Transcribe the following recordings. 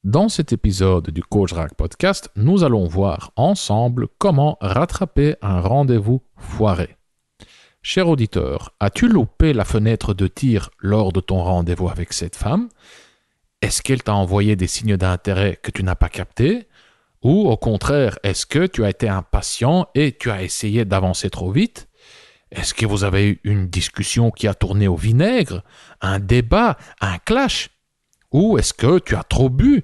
Dans cet épisode du Coach Rack Podcast, nous allons voir ensemble comment rattraper un rendez-vous foiré. Cher auditeur, as-tu loupé la fenêtre de tir lors de ton rendez-vous avec cette femme? Est-ce qu'elle t'a envoyé des signes d'intérêt que tu n'as pas captés? Ou au contraire, est-ce que tu as été impatient et tu as essayé d'avancer trop vite? Est-ce que vous avez eu une discussion qui a tourné au vinaigre? Un débat? Un clash? Ou est-ce que tu as trop bu?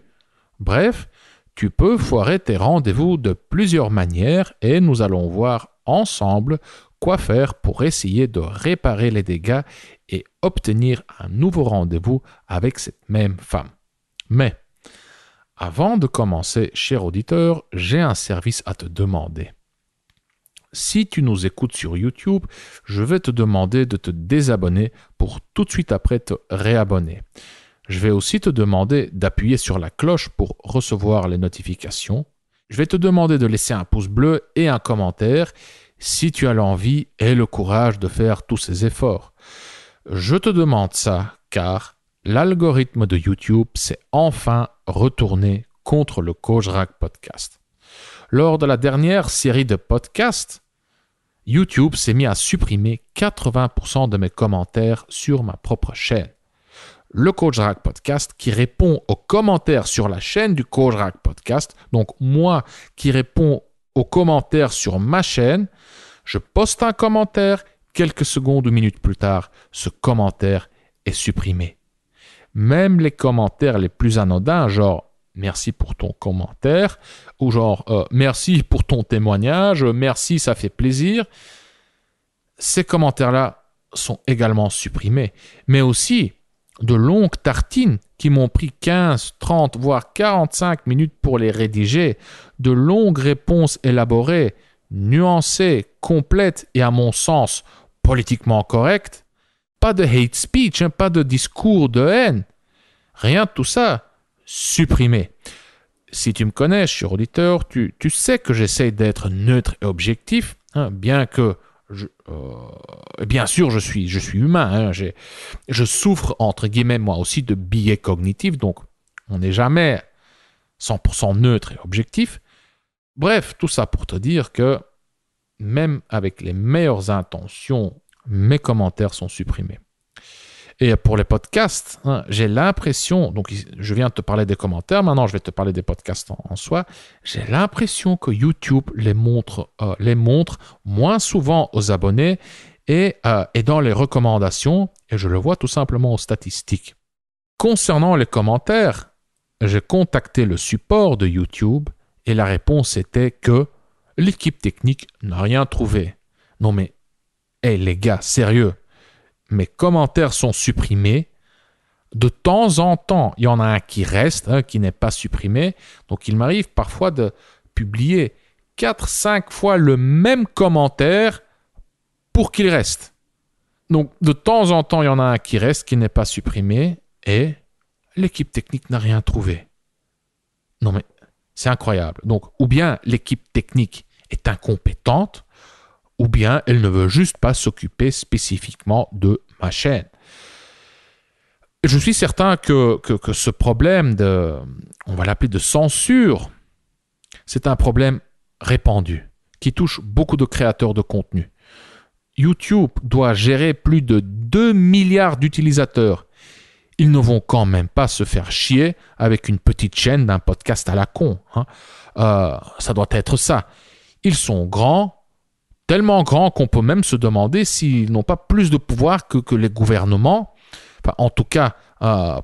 Bref, tu peux foirer tes rendez-vous de plusieurs manières et nous allons voir ensemble quoi faire pour essayer de réparer les dégâts et obtenir un nouveau rendez-vous avec cette même femme. Mais, avant de commencer, cher auditeur, j'ai un service à te demander. Si tu nous écoutes sur YouTube, je vais te demander de te désabonner pour tout de suite après te réabonner. Je vais aussi te demander d'appuyer sur la cloche pour recevoir les notifications. Je vais te demander de laisser un pouce bleu et un commentaire si tu as l'envie et le courage de faire tous ces efforts. Je te demande ça car l'algorithme de YouTube s'est enfin retourné contre le Coach Rack Podcast. Lors de la dernière série de podcasts, YouTube s'est mis à supprimer 80% de mes commentaires sur ma propre chaîne. Le Coach Rack Podcast qui répond aux commentaires sur la chaîne du Coach Rack Podcast, donc moi qui réponds aux commentaires sur ma chaîne, je poste un commentaire, quelques secondes ou minutes plus tard, ce commentaire est supprimé. Même les commentaires les plus anodins, genre « merci pour ton commentaire » ou genre « merci pour ton témoignage »,« merci, ça fait plaisir », ces commentaires-là sont également supprimés. Mais aussi de longues tartines qui m'ont pris 15, 30, voire 45 minutes pour les rédiger, de longues réponses élaborées, nuancées, complètes et à mon sens politiquement correctes. Pas de hate speech, pas de discours de haine. Rien de tout ça. Supprimé. Si tu me connais, cher auditeur, tu sais que j'essaie d'être neutre et objectif, bien que bien sûr, je suis humain. Je souffre, entre guillemets, moi aussi, de biais cognitifs. Donc, on n'est jamais 100% neutre et objectif. Bref, tout ça pour te dire que même avec les meilleures intentions, mes commentaires sont supprimés. Et pour les podcasts, j'ai l'impression, donc je viens de te parler des commentaires, maintenant je vais te parler des podcasts en soi, j'ai l'impression que YouTube les montre moins souvent aux abonnés et dans les recommandations, et je le vois tout simplement aux statistiques. Concernant les commentaires, j'ai contacté le support de YouTube et la réponse était que l'équipe technique n'a rien trouvé. Non mais, les gars, sérieux, mes commentaires sont supprimés. De temps en temps, il y en a un qui reste, qui n'est pas supprimé. Donc, il m'arrive parfois de publier 4-5 fois le même commentaire pour qu'il reste. Donc, de temps en temps, il y en a un qui reste, qui n'est pas supprimé. Et l'équipe technique n'a rien trouvé. Non, mais c'est incroyable. Donc, ou bien l'équipe technique est incompétente, ou bien elle ne veut juste pas s'occuper spécifiquement de ma chaîne. Je suis certain que ce problème on va l'appeler de censure, c'est un problème répandu qui touche beaucoup de créateurs de contenu. YouTube doit gérer plus de 2 milliards d'utilisateurs. Ils ne vont quand même pas se faire chier avec une petite chaîne d'un podcast à la con. Ça doit être ça. Ils sont grands, tellement grands qu'on peut même se demander s'ils n'ont pas plus de pouvoir que les gouvernements, enfin, en tout cas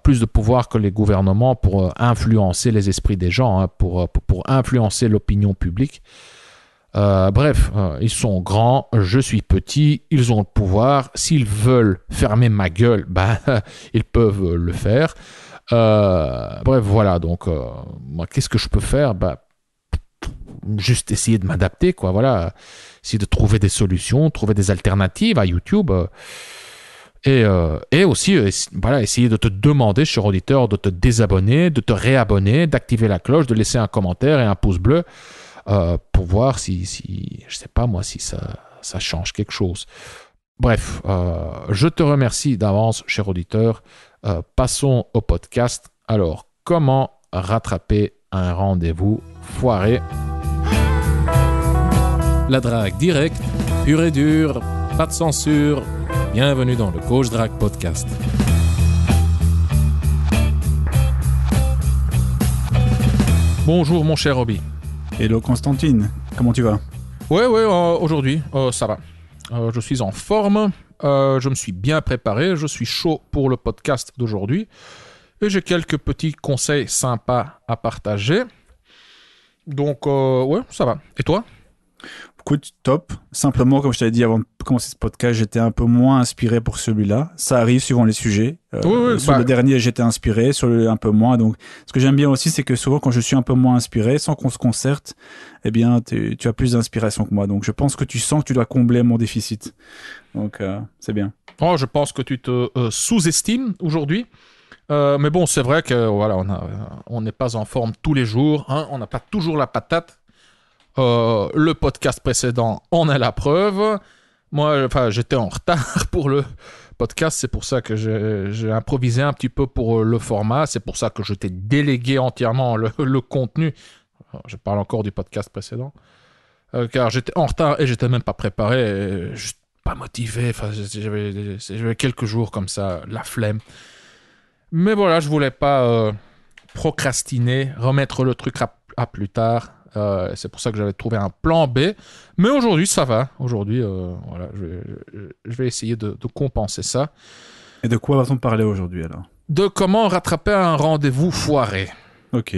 plus de pouvoir que les gouvernements pour influencer les esprits des gens, pour influencer l'opinion publique. Bref, ils sont grands, je suis petit, ils ont le pouvoir. S'ils veulent fermer ma gueule, ils peuvent le faire. Bref, voilà, donc moi, qu'est-ce que je peux faire? Juste essayer de m'adapter, quoi, voilà. Essayer de trouver des solutions, trouver des alternatives à YouTube. Et aussi, essayer de te demander, cher auditeur, de te désabonner, de te réabonner, d'activer la cloche, de laisser un commentaire et un pouce bleu pour voir si je sais pas moi, si ça change quelque chose. Bref, je te remercie d'avance, cher auditeur. Passons au podcast. Alors, comment rattraper un rendez-vous foiré. La drague directe, pure et dure, pas de censure. Bienvenue dans le Coach Drague Podcast. Bonjour mon cher Roby. Hello Constantine, comment tu vas? Ouais, aujourd'hui, ça va. Je suis en forme, je me suis bien préparé, je suis chaud pour le podcast d'aujourd'hui. Et j'ai quelques petits conseils sympas à partager. Donc, ouais, ça va. Et toi? Écoute, top. Simplement, comme je t'avais dit avant de commencer ce podcast, j'étais un peu moins inspiré pour celui-là. Ça arrive suivant les sujets. Sur le dernier, j'étais inspiré, sur le un peu moins. Donc, ce que j'aime bien aussi, c'est que souvent, quand je suis un peu moins inspiré, sans qu'on se concerte, eh bien, tu as plus d'inspiration que moi. Donc, je pense que tu sens que tu dois combler mon déficit. Donc, c'est bien. Oh, je pense que tu te sous-estimes aujourd'hui. Mais bon, c'est vrai que voilà, on n'est pas en forme tous les jours. Hein, on n'a pas toujours la patate. Le podcast précédent en est la preuve. Moi, j'étais en retard pour le podcast. C'est pour ça que j'ai improvisé un petit peu pour le format. C'est pour ça que je t'ai délégué entièrement le contenu. Je parle encore du podcast précédent. Car j'étais en retard et j'étais même pas préparé. Juste pas motivé. J'avais quelques jours comme ça, la flemme. Mais voilà, je voulais pas procrastiner, remettre le truc à plus tard. C'est pour ça que j'avais trouvé un plan B. Mais aujourd'hui, ça va. Aujourd'hui, voilà, je vais essayer de compenser ça. Et de quoi va-t-on parler aujourd'hui alors? De comment rattraper un rendez-vous foiré. Ok.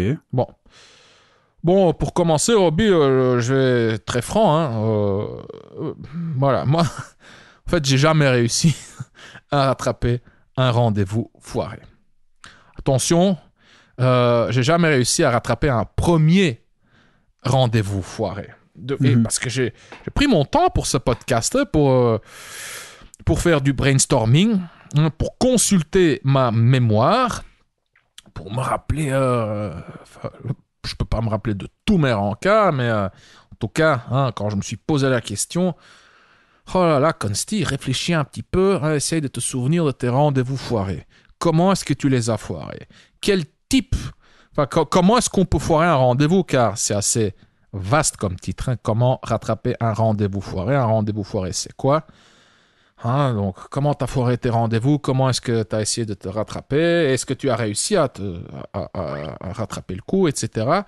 Bon, pour commencer, Roby, je vais être très franc. Voilà, moi, en fait, j'ai jamais réussi à rattraper un rendez-vous foiré. Attention, j'ai jamais réussi à rattraper un premier rendez-vous foiré. Parce que j'ai pris mon temps pour ce podcast, pour faire du brainstorming, pour consulter ma mémoire, pour me rappeler... je peux pas me rappeler de tous mes rencas, mais en tout cas, quand je me suis posé la question... Oh là là, Consti, réfléchis un petit peu, essaye de te souvenir de tes rendez-vous foirés. Comment est-ce que tu les as foirés? Quel type... comment est-ce qu'on peut foirer un rendez-vous? Car c'est assez vaste comme titre. Comment rattraper un rendez-vous foiré? Un rendez-vous foiré, c'est quoi? Donc, comment tu as foiré tes rendez-vous? Comment est-ce que tu as essayé de te rattraper? Est-ce que tu as réussi à rattraper le coup, etc.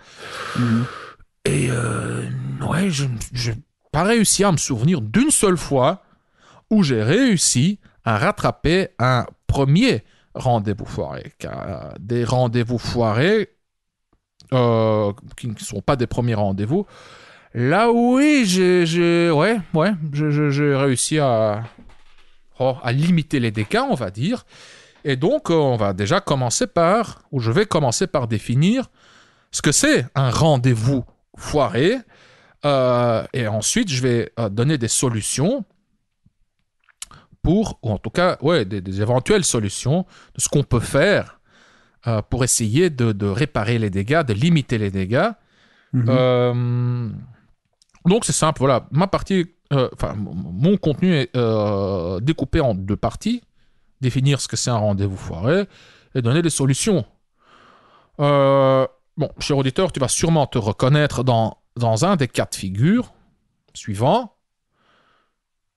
Et ouais, je n'ai pas réussi à me souvenir d'une seule fois où j'ai réussi à rattraper un premier rendez-vous foiré. Car des rendez-vous foirés qui ne sont pas des premiers rendez-vous, là oui, j'ai réussi à limiter les dégâts, on va dire. Et donc, je vais commencer par définir ce que c'est un rendez-vous foiré. Et ensuite, je vais donner des solutions ou en tout cas, des éventuelles solutions de ce qu'on peut faire pour essayer de réparer les dégâts, de limiter les dégâts. Donc, c'est simple, voilà. Mon contenu est découpé en deux parties. Définir ce que c'est un rendez-vous foiré et donner des solutions. Cher auditeur, tu vas sûrement te reconnaître dans un des cas de figure suivants.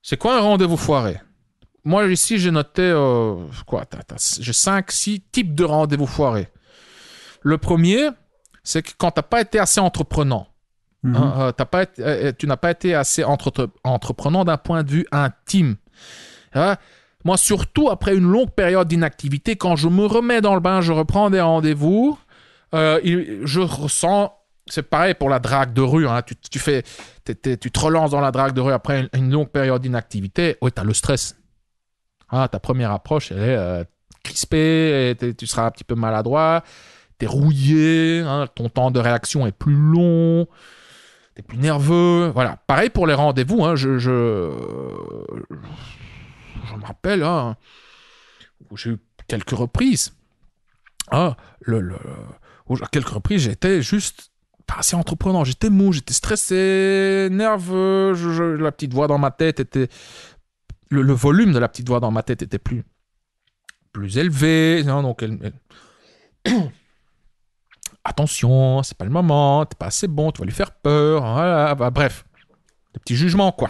C'est quoi un rendez-vous foiré? Moi, ici, j'ai noté j'ai 5-6 types de rendez-vous foirés. Le premier, c'est que quand tu n'as pas été assez entreprenant. Tu n'as pas été assez entreprenant d'un point de vue intime. Moi, surtout après une longue période d'inactivité, quand je me remets dans le bain, je reprends des rendez-vous, je ressens... C'est pareil pour la drague de rue. Tu te relances dans la drague de rue après une longue période d'inactivité. Oui, tu as le stress. Ta première approche, elle est crispée, tu seras un petit peu maladroit, tu es rouillé, ton temps de réaction est plus long, tu es plus nerveux. Voilà. Pareil pour les rendez-vous. Je me rappelle, où j'ai eu quelques reprises. À quelques reprises, j'étais juste pas assez entreprenant. J'étais mou, j'étais stressé, nerveux. La petite voix dans ma tête était... Le volume de la petite voix dans ma tête était plus élevé. Donc attention, c'est pas le moment, t'es pas assez bon, tu vas lui faire peur, voilà, bah, bref, des petits jugements, quoi.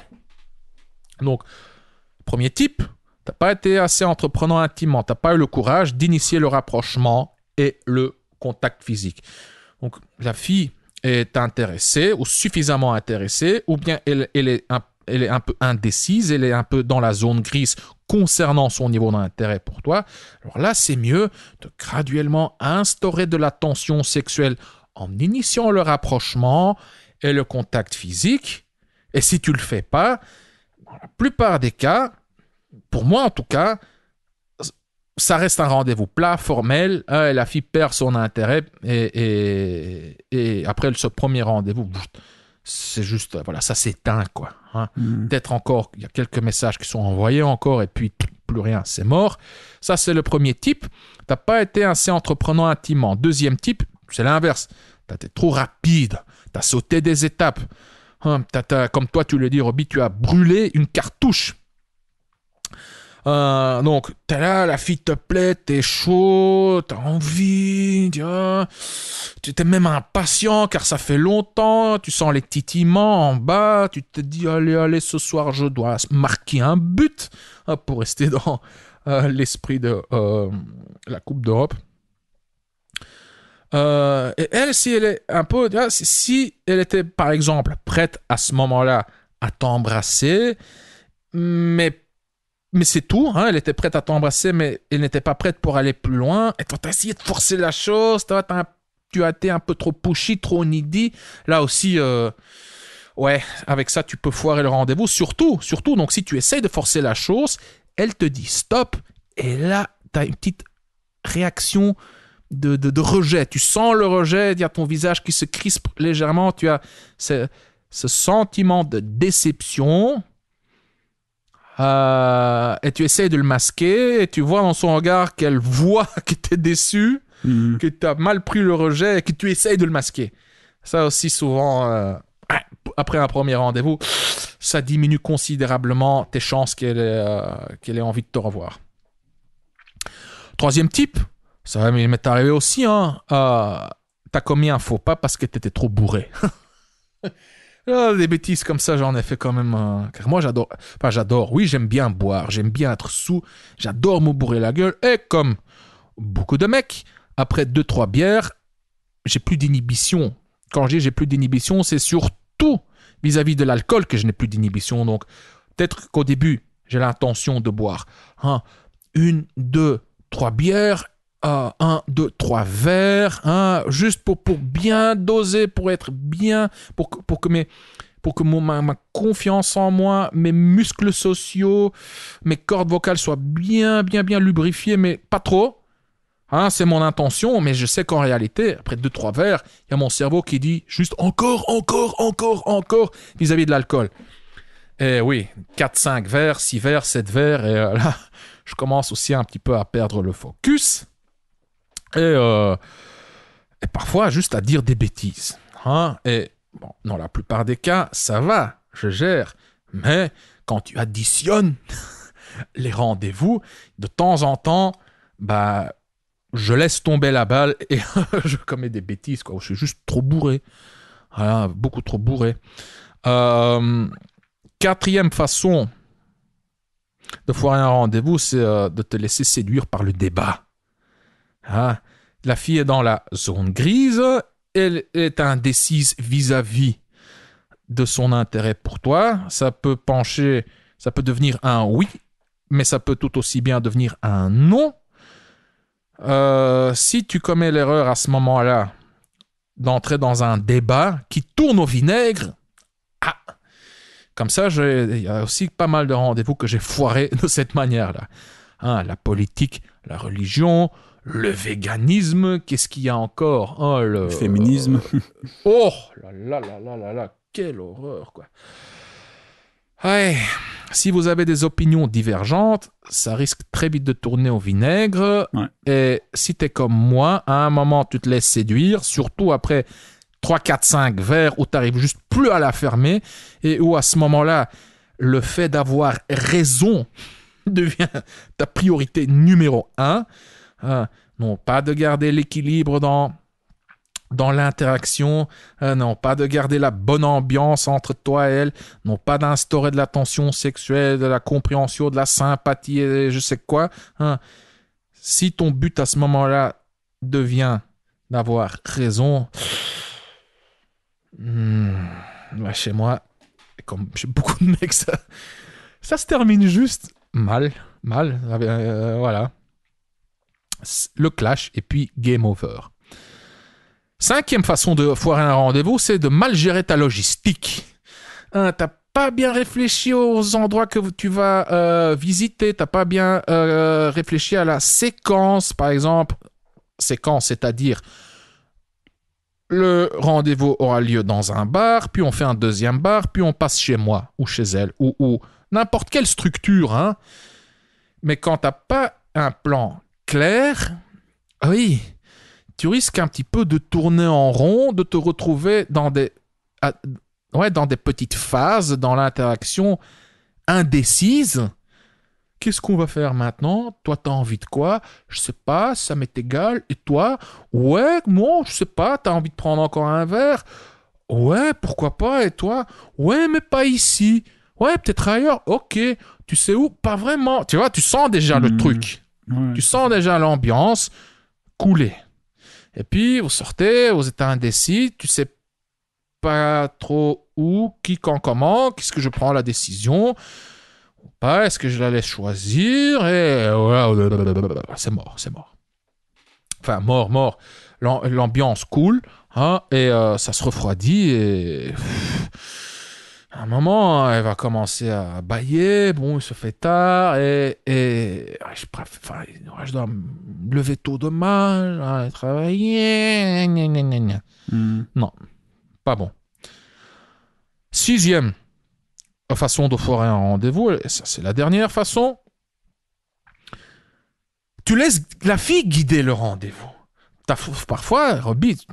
Donc, premier type, t'as pas été assez entreprenant intimement, t'as pas eu le courage d'initier le rapprochement et le contact physique. Donc, la fille est intéressée ou suffisamment intéressée, ou bien elle est un peu indécise, elle est un peu dans la zone grise concernant son niveau d'intérêt pour toi. Alors là, c'est mieux de graduellement instaurer de la tension sexuelle en initiant le rapprochement et le contact physique. Et si tu le fais pas, dans la plupart des cas, pour moi en tout cas, ça reste un rendez-vous plat, formel, et la fille perd son intérêt, et après ce premier rendez-vous, c'est juste, voilà, ça s'éteint, quoi. Hein. Peut-être encore, il y a quelques messages qui sont envoyés encore, et puis plus rien, c'est mort. Ça, c'est le premier type. T'as pas été assez entreprenant intimement. Deuxième type, c'est l'inverse. T'as été trop rapide, t'as sauté des étapes. Hein, comme toi, tu le dis, Roby, tu as brûlé une cartouche. Donc, t'es là, la fille te plaît, t'es chaud, t'as envie, tu t'es même impatient car ça fait longtemps, tu sens les titillements en bas, tu te dis, allez, ce soir je dois marquer un but pour rester dans l'esprit de la Coupe d'Europe. Et elle, si elle est un peu, si elle était par exemple prête à ce moment-là à t'embrasser, mais c'est tout, hein, elle était prête à t'embrasser, mais elle n'était pas prête pour aller plus loin. Et toi, t'as essayé de forcer la chose, tu as été un peu trop pushy, trop needy. Là aussi, ouais, avec ça, tu peux foirer le rendez-vous. Surtout, donc si tu essayes de forcer la chose, elle te dit stop, et là, t'as une petite réaction de rejet. Tu sens le rejet, il y a ton visage qui se crispe légèrement, tu as ce sentiment de déception. Et tu essaies de le masquer et tu vois dans son regard qu'elle voit que tu es déçu, que tu as mal pris le rejet et que tu essaies de le masquer. Ça aussi souvent, après un premier rendez-vous, ça diminue considérablement tes chances qu'elle ait envie de te revoir. Troisième type, ça m'est arrivé aussi, hein, t'as commis un faux pas parce que t'étais trop bourré. Des bêtises comme ça, j'en ai fait quand même. Car moi, j'adore. Oui, j'aime bien boire, j'aime bien être sous, j'adore me bourrer la gueule. Et comme beaucoup de mecs, après 2-3 bières, j'ai plus d'inhibition. Quand je dis j'ai plus d'inhibition, c'est surtout vis-à-vis de l'alcool que je n'ai plus d'inhibition. Donc, peut-être qu'au début, j'ai l'intention de boire 1, 2, 3 bières. 1, 2, 3 verres, juste pour bien doser, pour être bien, pour que ma confiance en moi, mes muscles sociaux, mes cordes vocales soient bien lubrifiées, mais pas trop. C'est mon intention, mais je sais qu'en réalité, après 2-3 verres, il y a mon cerveau qui dit juste encore vis-à-vis de l'alcool. Et oui, 4-5 verres, 6 verres, 7 verres, et là, je commence aussi un petit peu à perdre le focus. Et parfois, juste à dire des bêtises. Et bon, dans la plupart des cas, ça va, je gère. Mais quand tu additionnes les rendez-vous, de temps en temps, je laisse tomber la balle et je commets des bêtises, quoi. Je suis juste trop bourré. Voilà, beaucoup trop bourré. Quatrième façon de foirer un rendez-vous, c'est de te laisser séduire par le débat. La fille est dans la zone grise, elle est indécise vis-à-vis de son intérêt pour toi. Ça peut devenir un oui, mais ça peut tout aussi bien devenir un non. Si tu commets l'erreur à ce moment-là d'entrer dans un débat qui tourne au vinaigre, comme ça, il y a aussi pas mal de rendez-vous que j'ai foirés de cette manière-là. La politique, la religion, le véganisme, qu'est-ce qu'il y a encore? Le féminisme. Oh là, quelle horreur, quoi. Ouais. Si vous avez des opinions divergentes, ça risque très vite de tourner au vinaigre. Ouais. Et si t'es comme moi, à un moment, tu te laisses séduire, surtout après 3, 4, 5 verres où t'arrives juste plus à la fermer et où à ce moment-là, le fait d'avoir raison devient ta priorité numéro 1. Non, pas de garder l'équilibre dans dans l'interaction, non pas de garder la bonne ambiance entre toi et elle, non pas d'instaurer de la tension sexuelle, de la compréhension, de la sympathie et je sais quoi. Hein. Si ton but à ce moment-là devient d'avoir raison, chez moi, comme chez beaucoup de mecs, ça se termine juste mal, voilà. Le clash et puis game over. 5e façon de foirer un rendez-vous, c'est de mal gérer ta logistique. T'as pas bien réfléchi aux endroits que tu vas visiter, t'as pas bien réfléchi à la séquence, par exemple. Séquence, c'est-à-dire le rendez-vous aura lieu dans un bar, puis on fait un deuxième bar, puis on passe chez moi ou chez elle, ou n'importe quelle structure. Hein. Mais quand t'as pas un plan clair, oui, tu risques un petit peu de tourner en rond, de te retrouver dans des petites phases dans l'interaction indécises. Qu'est-ce qu'on va faire maintenant? Toi, t'as envie de quoi? Je sais pas, ça m'est égal. Et toi? Ouais, moi, je sais pas, t'as envie de prendre encore un verre? Ouais, pourquoi pas? Et toi? Ouais, mais pas ici. Ouais, peut-être ailleurs. Ok, tu sais où? Pas vraiment. Tu vois, tu sens déjà le truc. Ouais. Tu sens déjà l'ambiance couler. Et puis, vous sortez, vous êtes indécis, tu sais pas trop où, qui, quand, comment, qu'est-ce que je prends la décision ou pas, est-ce que je la laisse choisir et c'est mort. Enfin, mort. L'ambiance coule, hein, et ça se refroidit et à un moment, elle va commencer à bâiller, bon, il se fait tard et je dois me lever tôt demain, aller travailler, Non, pas bon. 6e façon de foirer un rendez-vous, et ça c'est la dernière façon, tu laisses la fille guider le rendez-vous. Parfois, Robbie, tu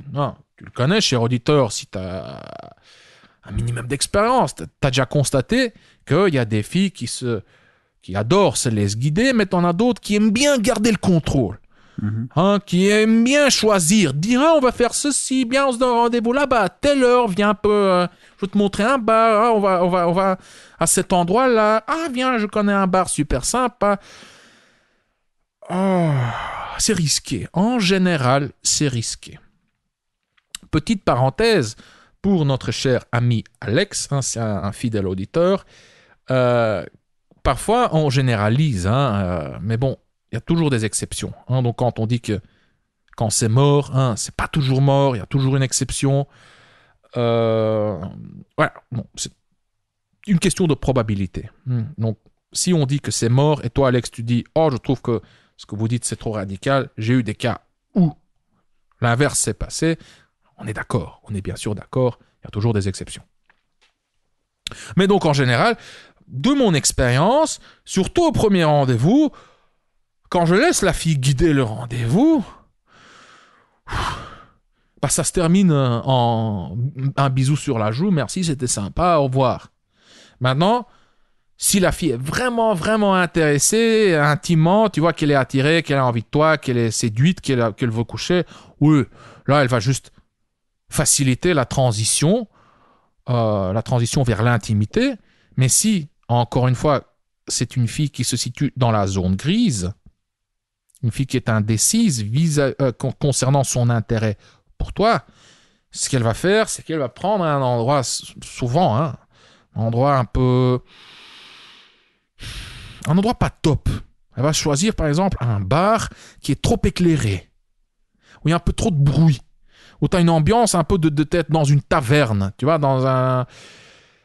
le connais, cher auditeur, si tu as un minimum d'expérience, tu as déjà constaté qu'il y a des filles qui adorent se laisser guider, mais tu en as d'autres qui aiment bien garder le contrôle. Qui aiment bien choisir, dire on va faire ceci, bien on se donne rendez-vous là-bas à telle heure, viens un peu, je vais te montrer un bar, on va à cet endroit-là, viens, je connais un bar super sympa. C'est risqué, en général c'est risqué. Petite parenthèse pour notre cher ami Alex, c'est un fidèle auditeur, parfois on généralise, mais bon, il y a toujours des exceptions. Donc quand on dit que quand c'est mort, c'est pas toujours mort, il y a toujours une exception. Voilà, bon, c'est une question de probabilité. Donc si on dit que c'est mort, et toi Alex tu dis « Oh, je trouve que ce que vous dites c'est trop radical », j'ai eu des cas où l'inverse s'est passé, on est d'accord, on est bien sûr d'accord, il y a toujours des exceptions. Mais donc en général, de mon expérience, surtout au premier rendez-vous, quand je laisse la fille guider le rendez-vous, ça se termine en un bisou sur la joue, merci, c'était sympa, au revoir. Maintenant, si la fille est vraiment, vraiment intéressée, intimement, tu vois qu'elle est attirée, qu'elle a envie de toi, qu'elle est séduite, qu'elle veut coucher, oui, là, elle va juste faciliter la transition vers l'intimité. Mais si, encore une fois, c'est une fille qui se situe dans la zone grise, une fille qui est indécise concernant son intérêt pour toi, ce qu'elle va faire, c'est qu'elle va prendre un endroit, souvent, un endroit un endroit pas top. Elle va choisir, par exemple, un bar qui est trop éclairé, où il y a un peu trop de bruit, où tu as une ambiance un peu de tête dans une taverne, tu vois,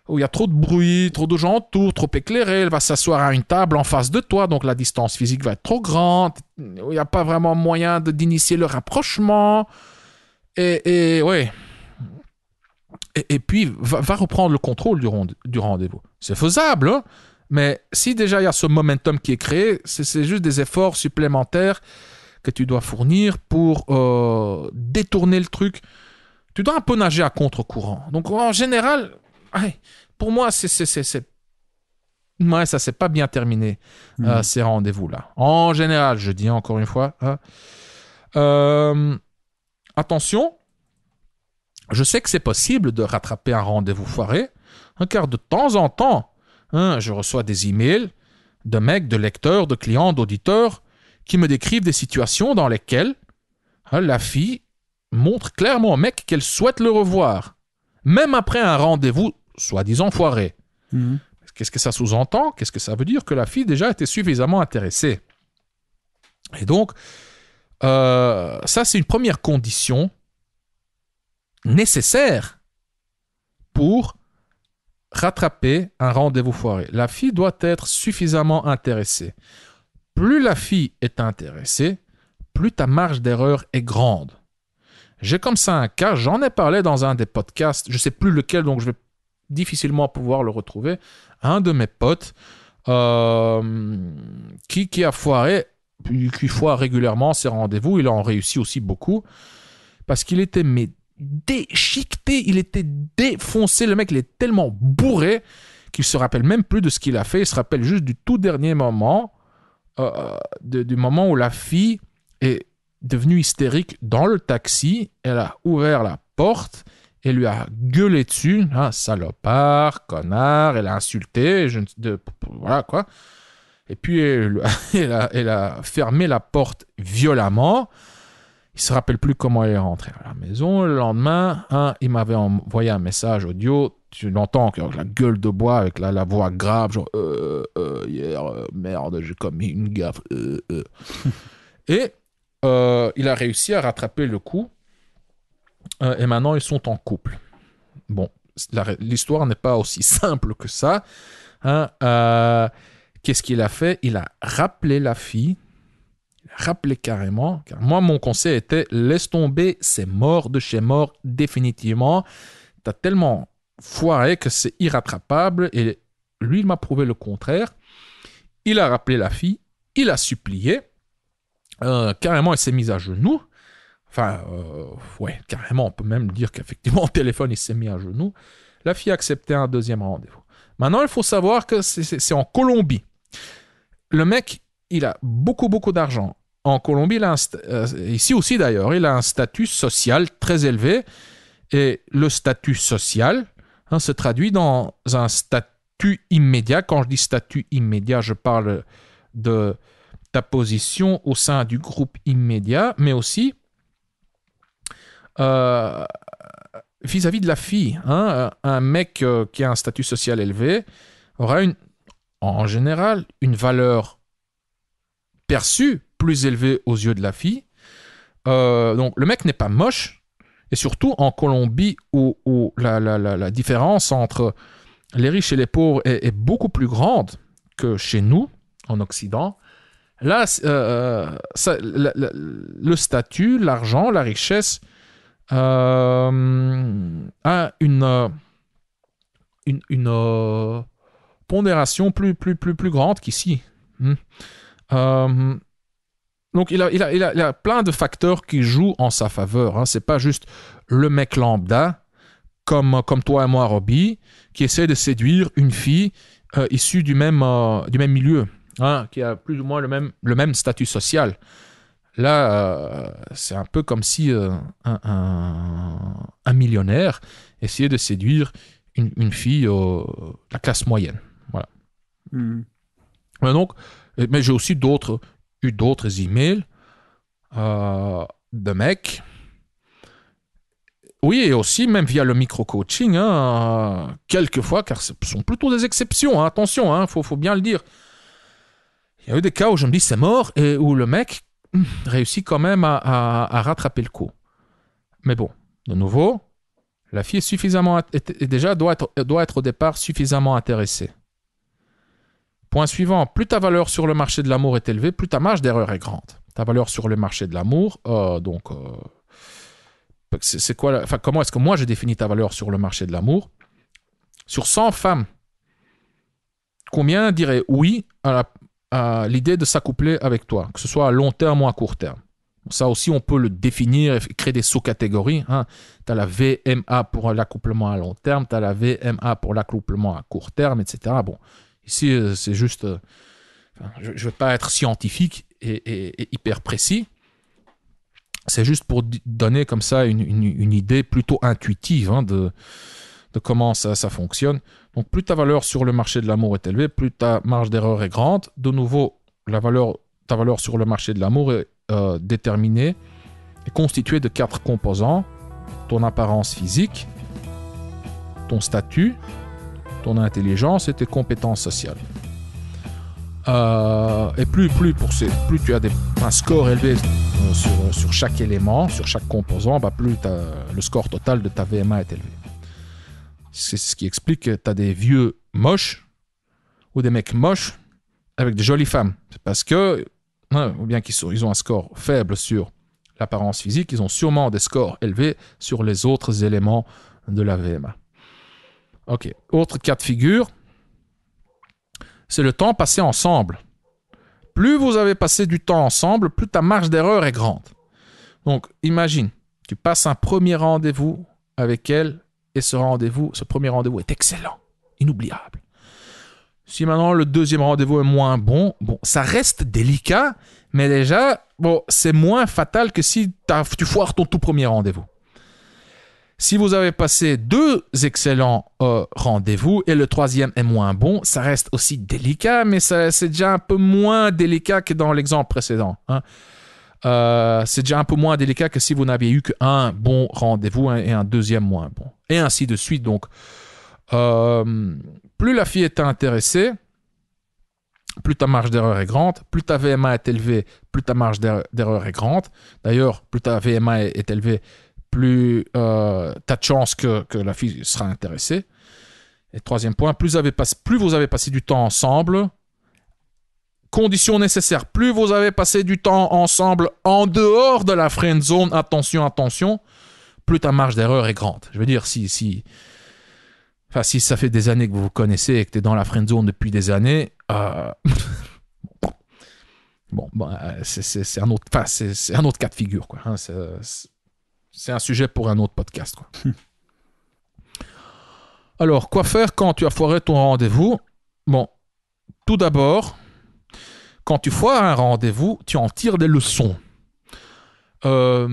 où il y a trop de bruit, trop de gens autour, trop éclairé. Elle va s'asseoir à une table en face de toi, donc la distance physique va être trop grande. Il n'y a pas vraiment moyen d'initier le rapprochement. Et puis, va reprendre le contrôle du rendez-vous. C'est faisable, hein, mais si déjà il y a ce momentum qui est créé, c'est juste des efforts supplémentaires que tu dois fournir pour détourner le truc. Tu dois un peu nager à contre-courant. Donc, en général... pour moi, ça s'est pas bien terminé, ces rendez-vous-là. En général, je dis encore une fois. Attention, Je sais que c'est possible de rattraper un rendez-vous foiré, car de temps en temps, je reçois des emails de mecs, de lecteurs, de clients, d'auditeurs qui me décrivent des situations dans lesquelles la fille montre clairement au mec qu'elle souhaite le revoir, même après un rendez-vous soi-disant foiré. Qu'est-ce que ça sous-entend? Qu'est-ce que ça veut dire? Que la fille déjà était suffisamment intéressée. Et donc, ça c'est une première condition nécessaire pour rattraper un rendez-vous foiré. La fille doit être suffisamment intéressée. Plus la fille est intéressée, plus ta marge d'erreur est grande. J'ai comme ça un cas, j'en ai parlé dans un des podcasts, je ne sais plus lequel, donc je vais difficilement pouvoir le retrouver. Un de mes potes qui a foiré, qui foire régulièrement ses rendez-vous, il en réussit aussi beaucoup, parce qu'il était déchiqueté, il était défoncé, le mec il est tellement bourré qu'il se rappelle même plus de ce qu'il a fait, il se rappelle juste du tout dernier moment, du moment où la fille est devenue hystérique dans le taxi, elle a ouvert la porte et lui a gueulé dessus, salopard, connard, elle a insulté, voilà quoi. Et puis elle a fermé la porte violemment. Il ne se rappelle plus comment elle est rentrée à la maison. Le lendemain, il m'avait envoyé un message audio. Tu l'entends, la gueule de bois avec la voix grave, genre hier, merde, j'ai commis une gaffe. Et il a réussi à rattraper le coup. Et maintenant, ils sont en couple. Bon, l'histoire n'est pas aussi simple que ça. Qu'est-ce qu'il a fait? Il a rappelé la fille. Rappelé carrément. Car moi, mon conseil était laisse tomber, c'est mort de chez mort, définitivement. T'as tellement foiré que c'est irrattrapable. Et lui, il m'a prouvé le contraire. Il a rappelé la fille. Il a supplié. Carrément, elle s'est mise à genoux. Enfin, ouais, carrément, on peut même dire qu'effectivement, au téléphone, il s'est mis à genoux. La fille a accepté un deuxième rendez-vous. Maintenant, il faut savoir que c'est en Colombie. Le mec, il a beaucoup, beaucoup d'argent. En Colombie, ici aussi d'ailleurs, il a un statut social très élevé. Et le statut social se traduit dans un statut immédiat. Quand je dis statut immédiat, je parle de ta position au sein du groupe immédiat, mais aussi vis-à-vis de la fille. Un mec qui a un statut social élevé aura en général une valeur perçue plus élevée aux yeux de la fille. Donc le mec n'est pas moche. Et surtout en Colombie où la différence entre les riches et les pauvres est beaucoup plus grande que chez nous, en Occident. Là, le statut, l'argent, la richesse a une pondération plus grande qu'ici. Donc il a plein de facteurs qui jouent en sa faveur. C'est pas juste le mec lambda comme toi et moi, Robbie, qui essaie de séduire une fille issue du même milieu, qui a plus ou moins le même statut social. Là, c'est un peu comme si un millionnaire essayait de séduire une fille de la classe moyenne. Voilà. Donc, mais j'ai aussi eu d'autres emails de mecs. Oui, et aussi, même via le micro-coaching, quelquefois, car ce sont plutôt des exceptions, attention, faut bien le dire. Il y a eu des cas où je me dis c'est mort et où le mec réussit quand même à rattraper le coup. Mais bon, de nouveau, la fille doit être au départ suffisamment intéressée. Point suivant, plus ta valeur sur le marché de l'amour est élevée, plus ta marge d'erreur est grande. Ta valeur sur le marché de l'amour, c'est quoi comment est-ce que moi je définis ta valeur sur le marché de l'amour? Sur 100 femmes, combien diraient oui à l'idée de s'accoupler avec toi, que ce soit à long terme ou à court terme? Ça aussi, on peut le définir et créer des sous-catégories. Tu as la VMA pour l'accouplement à long terme, tu as la VMA pour l'accouplement à court terme, etc. Bon, ici, c'est juste... je ne vais pas être scientifique et hyper précis, C'est juste pour donner comme ça une idée plutôt intuitive de comment ça fonctionne. Donc, plus ta valeur sur le marché de l'amour est élevée, plus ta marge d'erreur est grande. De nouveau, ta valeur sur le marché de l'amour est déterminée et constituée de 4 composants. Ton apparence physique, ton statut, ton intelligence et tes compétences sociales. Et plus tu as un score élevé sur chaque élément, sur chaque composant, plus le score total de ta VMA est élevé. C'est ce qui explique que tu as des vieux moches ou des mecs moches avec des jolies femmes. C'est parce que, ou bien qu'ils ont un score faible sur l'apparence physique, ils ont sûrement des scores élevés sur les autres éléments de la VMA. Ok, autre cas de figure, c'est le temps passé ensemble. Plus vous avez passé du temps ensemble, plus ta marge d'erreur est grande. Donc, imagine, tu passes un premier rendez-vous avec elle et ce premier rendez-vous est excellent, inoubliable. Si maintenant le deuxième rendez-vous est moins bon, ça reste délicat, mais déjà, c'est moins fatal que si tu foires ton tout premier rendez-vous. Si vous avez passé 2 excellents rendez-vous et le troisième est moins bon, ça reste aussi délicat, mais c'est déjà un peu moins délicat que dans l'exemple précédent. C'est déjà un peu moins délicat que si vous n'aviez eu qu'un bon rendez-vous et un deuxième moins bon. Et ainsi de suite. Donc, plus la fille est intéressée, plus ta marge d'erreur est grande, plus ta VMA est élevée, plus ta marge d'erreur est grande. D'ailleurs, plus ta VMA est élevée, plus tu as de chances que la fille sera intéressée. Et troisième point, plus vous avez passé du temps ensemble, condition nécessaire, plus vous avez passé du temps ensemble en dehors de la friend zone, attention, plus ta marge d'erreur est grande. Je veux dire, si ça fait des années que vous vous connaissez et que tu es dans la friend zone depuis des années, c'est un autre cas de figure, quoi. C'est un sujet pour un autre podcast, quoi. Alors, quoi faire quand tu as foiré ton rendez-vous? Tout d'abord, quand tu foires un rendez-vous, tu en tires des leçons. Mes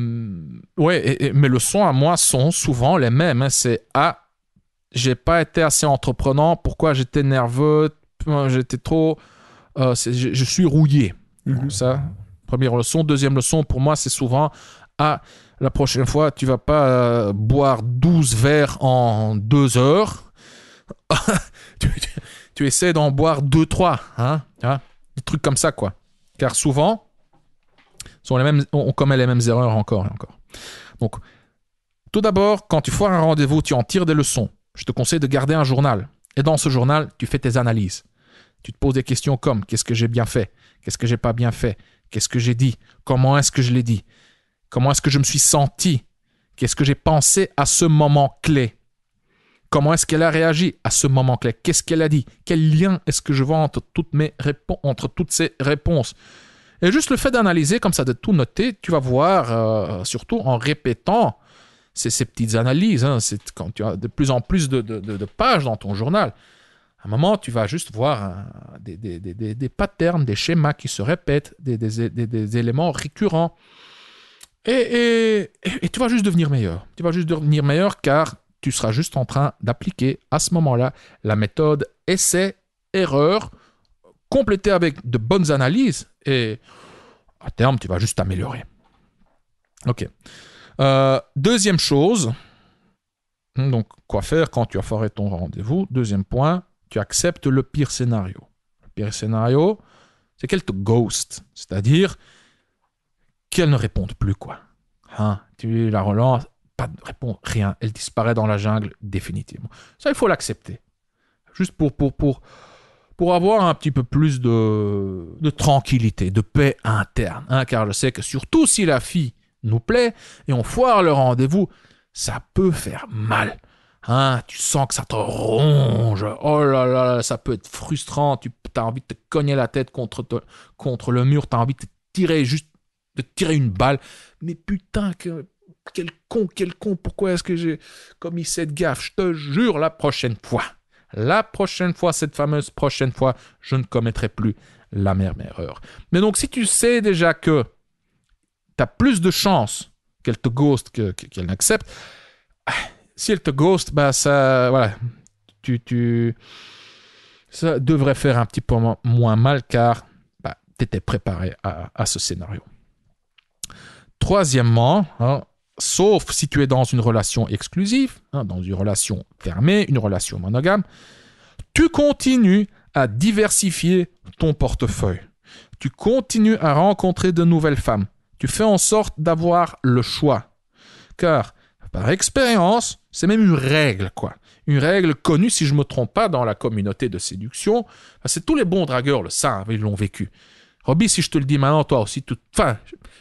leçons à moi sont souvent les mêmes. C'est j'ai pas été assez entreprenant. Pourquoi j'étais nerveux? J'étais trop. Je suis rouillé. Donc ça, première leçon. Deuxième leçon, pour moi, c'est souvent la prochaine fois, tu vas pas boire 12 verres en 2 heures. tu essaies d'en boire 2-3. Des trucs comme ça, quoi. Car souvent, on commet les mêmes erreurs encore et encore. Donc, tout d'abord, quand tu foires un rendez-vous, tu en tires des leçons. Je te conseille de garder un journal. Et dans ce journal, tu fais tes analyses. Tu te poses des questions comme: qu'est-ce que j'ai bien fait? Qu'est-ce que j'ai pas bien fait? Qu'est-ce que j'ai dit? Comment est-ce que je l'ai dit? Comment est-ce que je me suis senti? Qu'est-ce que j'ai pensé à ce moment clé? Comment est-ce qu'elle a réagi à ce moment clé? Qu'est-ce qu'elle a dit? Quel lien est-ce que je vois entre toutes ces réponses? Et juste le fait d'analyser comme ça, de tout noter, tu vas voir, surtout en répétant ces petites analyses, c'est quand tu as de plus en plus de pages dans ton journal. À un moment, tu vas juste voir des patterns, des schémas qui se répètent, des éléments récurrents. Et tu vas juste devenir meilleur. Tu vas juste devenir meilleur car tu seras juste en train d'appliquer à ce moment-là la méthode essai-erreur complétée avec de bonnes analyses et à terme, tu vas juste t'améliorer. Ok. Deuxième chose, donc quoi faire quand tu as foiré ton rendez-vous? Deuxième point, tu acceptes le pire scénario. Le pire scénario, c'est qu'elle te ghost, c'est-à-dire qu'elle ne réponde plus, quoi. Tu la relances, pas de réponse, rien. Elle disparaît dans la jungle définitivement. Ça, il faut l'accepter. Juste pour avoir un petit peu plus de tranquillité, de paix interne. Car je sais que surtout si la fille nous plaît et on foire le rendez-vous, ça peut faire mal. Tu sens que ça te ronge. Oh là là, ça peut être frustrant. Tu as envie de te cogner la tête contre le mur. Tu as envie de tirer une balle. Mais putain, quel con, pourquoi est-ce que j'ai commis cette gaffe? Je te jure, la prochaine fois, cette fameuse prochaine fois, je ne commettrai plus la même erreur. Mais donc, si tu sais déjà que tu as plus de chances qu'elle te ghost qu'elle n'accepte. Si elle te ghost, ça, voilà, ça devrait faire un petit peu moins mal car tu étais préparé à ce scénario. Troisièmement, sauf si tu es dans une relation exclusive, dans une relation fermée, une relation monogame, tu continues à diversifier ton portefeuille. Tu continues à rencontrer de nouvelles femmes. Tu fais en sorte d'avoir le choix. Car, par expérience, c'est même une règle, quoi. Une règle connue, si je ne me trompe pas, dans la communauté de séduction. C'est tous les bons dragueurs le savent, ils l'ont vécu. Robbie, si je te le dis maintenant, toi aussi,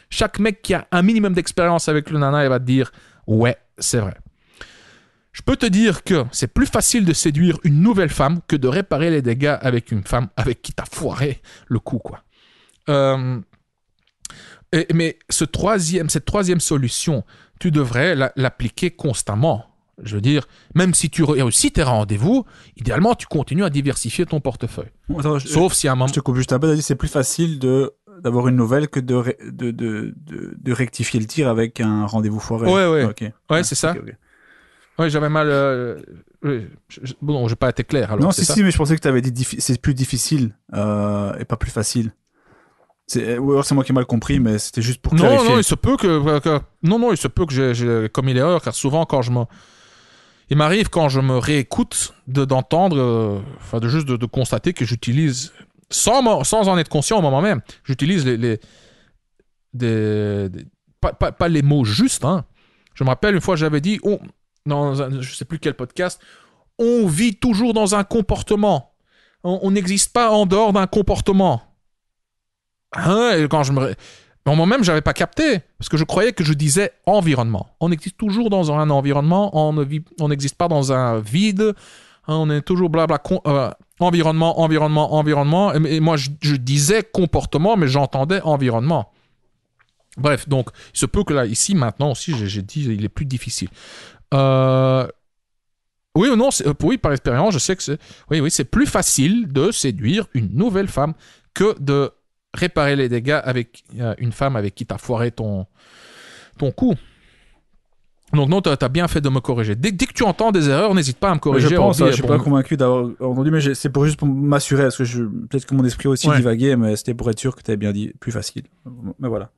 chaque mec qui a un minimum d'expérience avec le nana, il va te dire « Ouais, c'est vrai ». Je peux te dire que c'est plus facile de séduire une nouvelle femme que de réparer les dégâts avec une femme avec qui t'as foiré le coup, quoi. Mais cette troisième solution, tu devrais l'appliquer constamment. Je veux dire, même si tu réussis tes rendez-vous, idéalement, tu continues à diversifier ton portefeuille. Attends, sauf si à un moment... Je te coupe juste un peu, c'est plus facile d'avoir une nouvelle que de rectifier le tir avec un rendez-vous foiré. Ouais. Okay. Ouais, c'est ça. Okay. Ouais, j'avais mal... Bon, j'ai pas été clair. Alors, non, si, mais je pensais que tu avais dit c'est plus difficile et pas plus facile. Ou alors c'est moi qui ai mal compris, mais c'était juste pour clarifier. Non, il se peut que j'ai commis l'erreur, car souvent il m'arrive quand je me réécoute d'entendre, de constater que j'utilise, sans en être conscient au moment même, j'utilise pas les mots justes. Je me rappelle une fois j'avais dit, je sais plus quel podcast, on vit toujours dans un comportement. On n'existe pas en dehors d'un comportement. Et quand moi-même, j'avais pas capté, parce que je croyais que je disais environnement. On existe toujours dans un environnement, on n'existe pas dans un vide, on est toujours blabla, environnement, et moi je disais comportement, mais j'entendais environnement. Bref, donc, il se peut que là, ici, maintenant aussi, j'ai dit, il est plus difficile. Oui ou non, oui, par expérience, je sais que c'est plus facile de séduire une nouvelle femme que de réparer les dégâts avec une femme avec qui tu as foiré ton coup. Donc non, tu as bien fait de me corriger. Dès que tu entends des erreurs, n'hésite pas à me corriger. Je pense, je suis pas convaincu d'avoir entendu, mais c'est juste pour m'assurer, parce que peut-être que mon esprit aussi divaguait, mais c'était pour être sûr que tu avais bien dit plus facile. Mais voilà.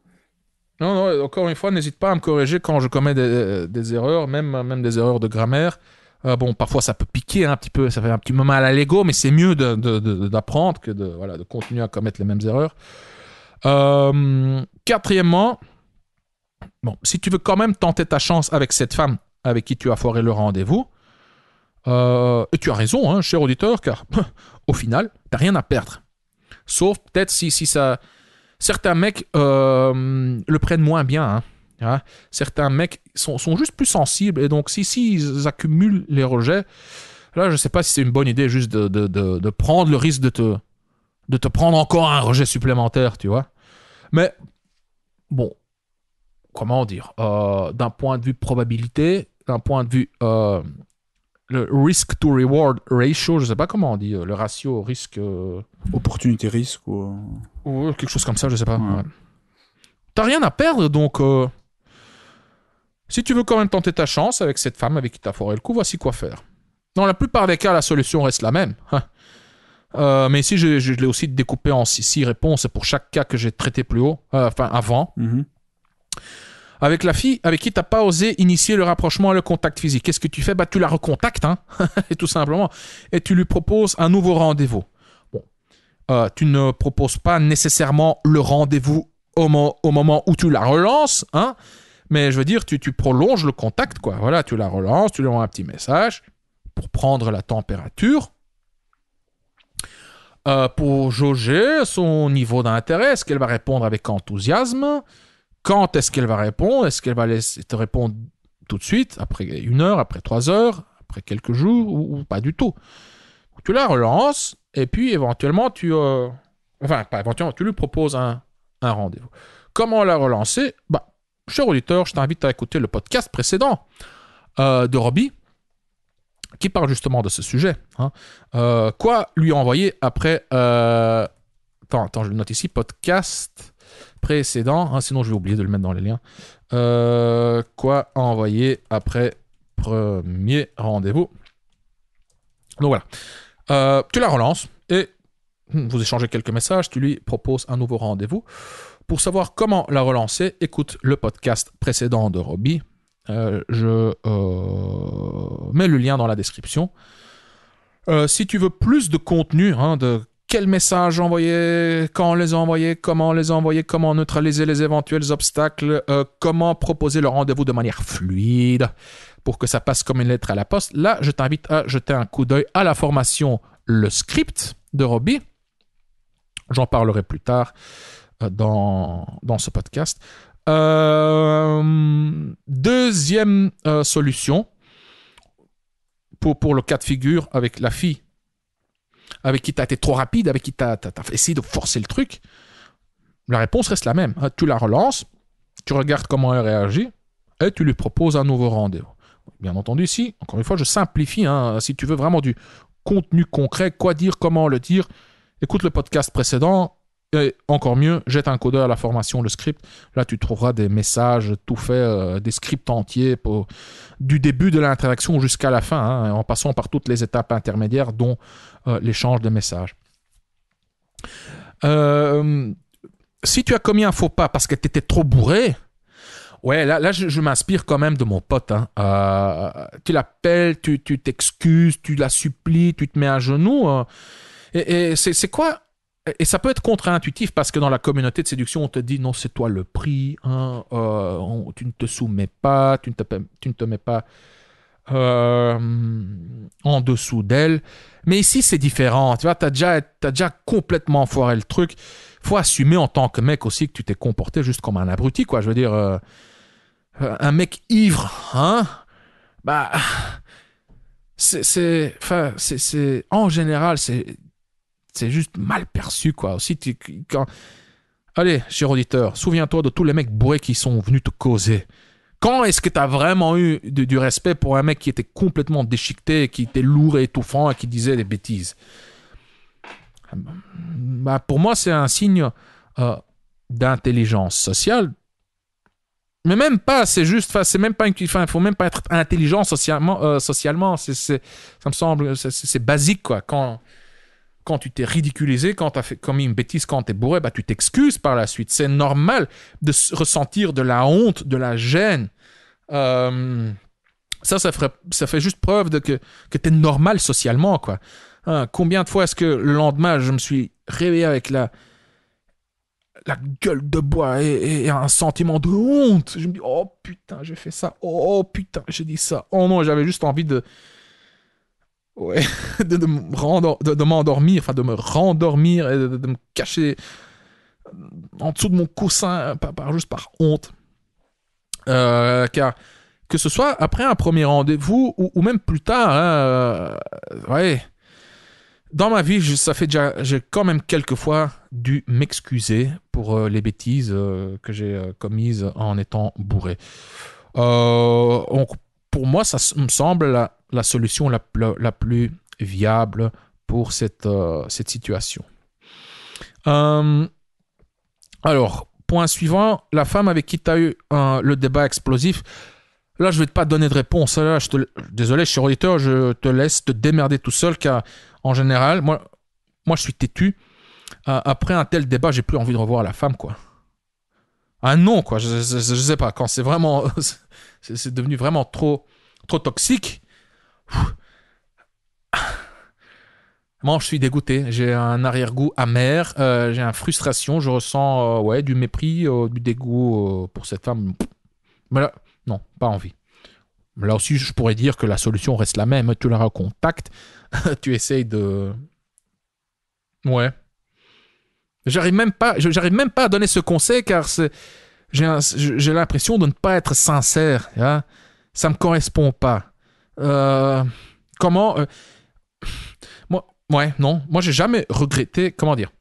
Non, encore une fois, n'hésite pas à me corriger quand je commets des erreurs, même des erreurs de grammaire. Parfois ça peut piquer un petit peu, ça fait un petit peu mal à l'ego, mais c'est mieux d'apprendre que de continuer à commettre les mêmes erreurs. Quatrièmement, si tu veux quand même tenter ta chance avec cette femme avec qui tu as foiré le rendez-vous, et tu as raison, cher auditeur, car au final, t'as rien à perdre. Sauf peut-être si certains mecs le prennent moins bien, certains mecs sont juste plus sensibles, et donc si ils accumulent les rejets, là je sais pas si c'est une bonne idée juste de prendre le risque de te prendre encore un rejet supplémentaire, tu vois. Mais bon, comment dire, d'un point de vue probabilité, d'un point de vue le risk to reward ratio, je sais pas comment on dit, le ratio risque opportunité risque ou quelque chose comme ça, je sais pas. Ouais. T'as rien à perdre, donc si tu veux quand même tenter ta chance avec cette femme avec qui t'as foiré le coup, voici quoi faire. Dans la plupart des cas, la solution reste la même. Mais ici, je l'ai aussi découpé en 6 réponses pour chaque cas que j'ai traité plus haut, avant. Mm-hmm. Avec la fille avec qui t'as pas osé initier le rapprochement et le contact physique, qu'est-ce que tu fais ? Tu la recontactes, et tout simplement, et tu lui proposes un nouveau rendez-vous. Bon, tu ne proposes pas nécessairement le rendez-vous au moment où tu la relances, mais je veux dire, tu prolonges le contact, quoi. Voilà, tu la relances, tu lui envoies un petit message pour prendre la température, pour jauger son niveau d'intérêt. Est-ce qu'elle va répondre avec enthousiasme ? Quand est-ce qu'elle va répondre ? Est-ce qu'elle va te répondre tout de suite, après 1 heure, après 3 heures, après quelques jours, ou pas du tout ? Tu la relances, et puis éventuellement, tu lui proposes un rendez-vous. Comment la relancer ? Cher auditeur, je t'invite à écouter le podcast précédent de Robbie, qui parle justement de ce sujet. Quoi lui envoyer après... Attends, je le note ici, podcast précédent. Sinon, je vais oublier de le mettre dans les liens. Quoi envoyer après premier rendez-vous. Donc voilà. Tu la relances et vous échangez quelques messages. Tu lui proposes un nouveau rendez-vous. Pour savoir comment la relancer, écoute le podcast précédent de Robbie. Je mets le lien dans la description. Si tu veux plus de contenu, de quels messages envoyer, quand les envoyer, comment neutraliser les éventuels obstacles, comment proposer le rendez-vous de manière fluide pour que ça passe comme une lettre à la poste, là, je t'invite à jeter un coup d'œil à la formation Le Script de Robbie. J'en parlerai plus tard dans ce podcast. Deuxième solution, pour le cas de figure avec la fille avec qui tu as été trop rapide, avec qui tu as essayé de forcer le truc, la réponse reste la même. Tu la relances, tu regardes comment elle réagit et tu lui proposes un nouveau rendez-vous. Bien entendu, ici, encore une fois, je simplifie. Si tu veux vraiment du contenu concret, quoi dire, comment le dire, écoute le podcast précédent. Et encore mieux, jette un coup d'œil à la formation, le script. Là, tu trouveras des messages tout faits, des scripts entiers du début de l'interaction jusqu'à la fin, en passant par toutes les étapes intermédiaires, dont l'échange de messages. Si tu as commis un faux pas parce que tu étais trop bourré, ouais, là je m'inspire quand même de mon pote. Tu l'appelles, tu t'excuses, tu la supplies, tu te mets à genoux. Et c'est quoi? Et ça peut être contre-intuitif parce que dans la communauté de séduction, on te dit non, c'est toi le prix, tu ne te soumets pas, tu ne te mets pas en dessous d'elle. Mais ici, c'est différent. Tu vois, t'as déjà complètement foiré le truc. Faut assumer en tant que mec aussi que tu t'es comporté juste comme un abruti, quoi. Je veux dire, un mec ivre, bah, en général, c'est juste mal perçu, quoi. Aussi, allez, cher auditeur, souviens-toi de tous les mecs bourrés qui sont venus te causer. Quand est-ce que tu as vraiment eu du respect pour un mec qui était complètement déchiqueté, qui était lourd et étouffant et qui disait des bêtises? Bah, pour moi, c'est un signe d'intelligence sociale. Mais même pas, c'est juste, c'est même pas, faut même pas être intelligent socialement. Ça me semble, c'est basique, quoi. Quand tu t'es ridiculisé, quand tu as commis une bêtise, quand tu es bourré, bah, tu t'excuses par la suite. C'est normal de ressentir de la honte, de la gêne. Ça fait juste preuve que tu es normal socialement, quoi. Combien de fois est-ce que le lendemain, je me suis réveillé avec la gueule de bois et un sentiment de honte. Je me dis, oh putain, j'ai fait ça. Oh putain, j'ai dit ça. Oh non, j'avais juste envie de... Ouais, de m'endormir, enfin de me rendormir et de me cacher en dessous de mon coussin, juste par honte. Car que ce soit après un premier rendez-vous ou même plus tard, ouais. Dans ma vie, j'ai quand même quelques fois dû m'excuser pour les bêtises que j'ai commises en étant bourré. Pour moi, ça me semble la solution la plus viable pour cette situation. Alors, point suivant, la femme avec qui tu as eu le débat explosif. Là, je ne vais pas te donner de réponse. Là, désolé, cher auditeur, je te laisse te démerder tout seul, car en général, moi je suis têtu. Après un tel débat, j'ai plus envie de revoir la femme, quoi. Ah non, quoi, je sais pas, quand c'est vraiment... c'est devenu vraiment trop toxique. Moi, je suis dégoûté. J'ai un arrière-goût amer, j'ai une frustration, je ressens du mépris, du dégoût pour cette femme. Mais là, non, pas envie. Là aussi, je pourrais dire que la solution reste la même. Tu la recontactes, tu essayes de... Ouais. J'arrive même pas à donner ce conseil car j'ai l'impression de ne pas être sincère. Hein? Ça me correspond pas. Comment... Moi, j'ai jamais regretté... Comment dire?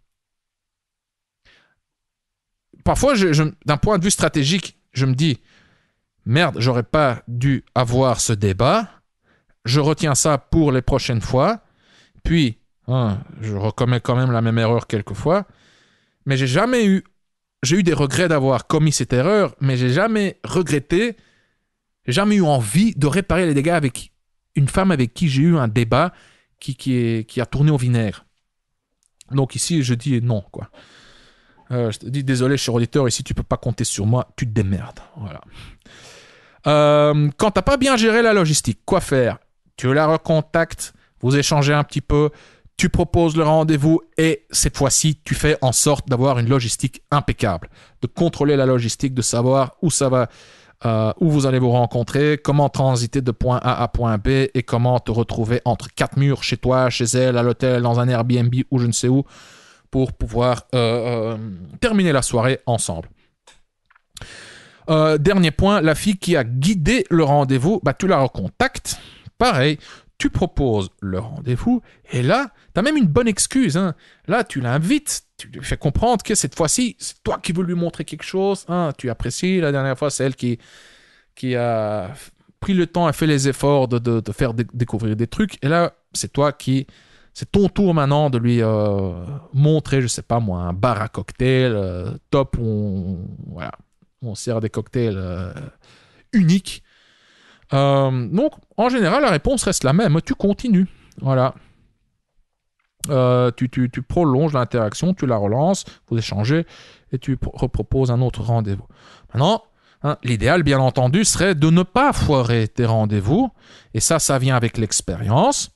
Parfois, d'un point de vue stratégique, je me dis... Merde, j'aurais pas dû avoir ce débat. Je retiens ça pour les prochaines fois. Puis, je recommets quand même la même erreur quelquefois. Mais j'ai jamais j'ai eu des regrets d'avoir commis cette erreur, mais j'ai jamais regretté, j'ai jamais eu envie de réparer les dégâts avec une femme avec qui j'ai eu un débat qui a tourné au vinaigre. Donc ici, je dis non, quoi. Je te dis désolé, cher auditeur, ici tu peux pas compter sur moi, tu te démerdes. Voilà. Quand t'as pas bien géré la logistique, quoi faire? Tu la recontactes, vous échangez un petit peu, tu proposes le rendez-vous et cette fois-ci, tu fais en sorte d'avoir une logistique impeccable, de contrôler la logistique, de savoir où ça va, où vous allez vous rencontrer, comment transiter de point A à point B et comment te retrouver entre quatre murs chez toi, chez elle, à l'hôtel, dans un Airbnb ou je ne sais où pour pouvoir terminer la soirée ensemble. Dernier point, la fille qui a guidé le rendez-vous, tu la recontactes. Pareil, tu proposes le rendez-vous et là, tu as même une bonne excuse. Hein. Là, tu l'invites, tu lui fais comprendre que cette fois-ci, c'est toi qui veux lui montrer quelque chose. Hein. Tu apprécies. La dernière fois, c'est elle qui a pris le temps et fait les efforts de faire découvrir des trucs. Et là, c'est toi qui... C'est ton tour maintenant de lui montrer, je sais pas moi, un bar à cocktail top où on sert des cocktails uniques. Donc, en général, la réponse reste la même. Tu continues. Voilà. Tu prolonges l'interaction, tu la relances, vous échangez et tu reproposes un autre rendez-vous. Maintenant, l'idéal, bien entendu, serait de ne pas foirer tes rendez-vous. Et ça vient avec l'expérience.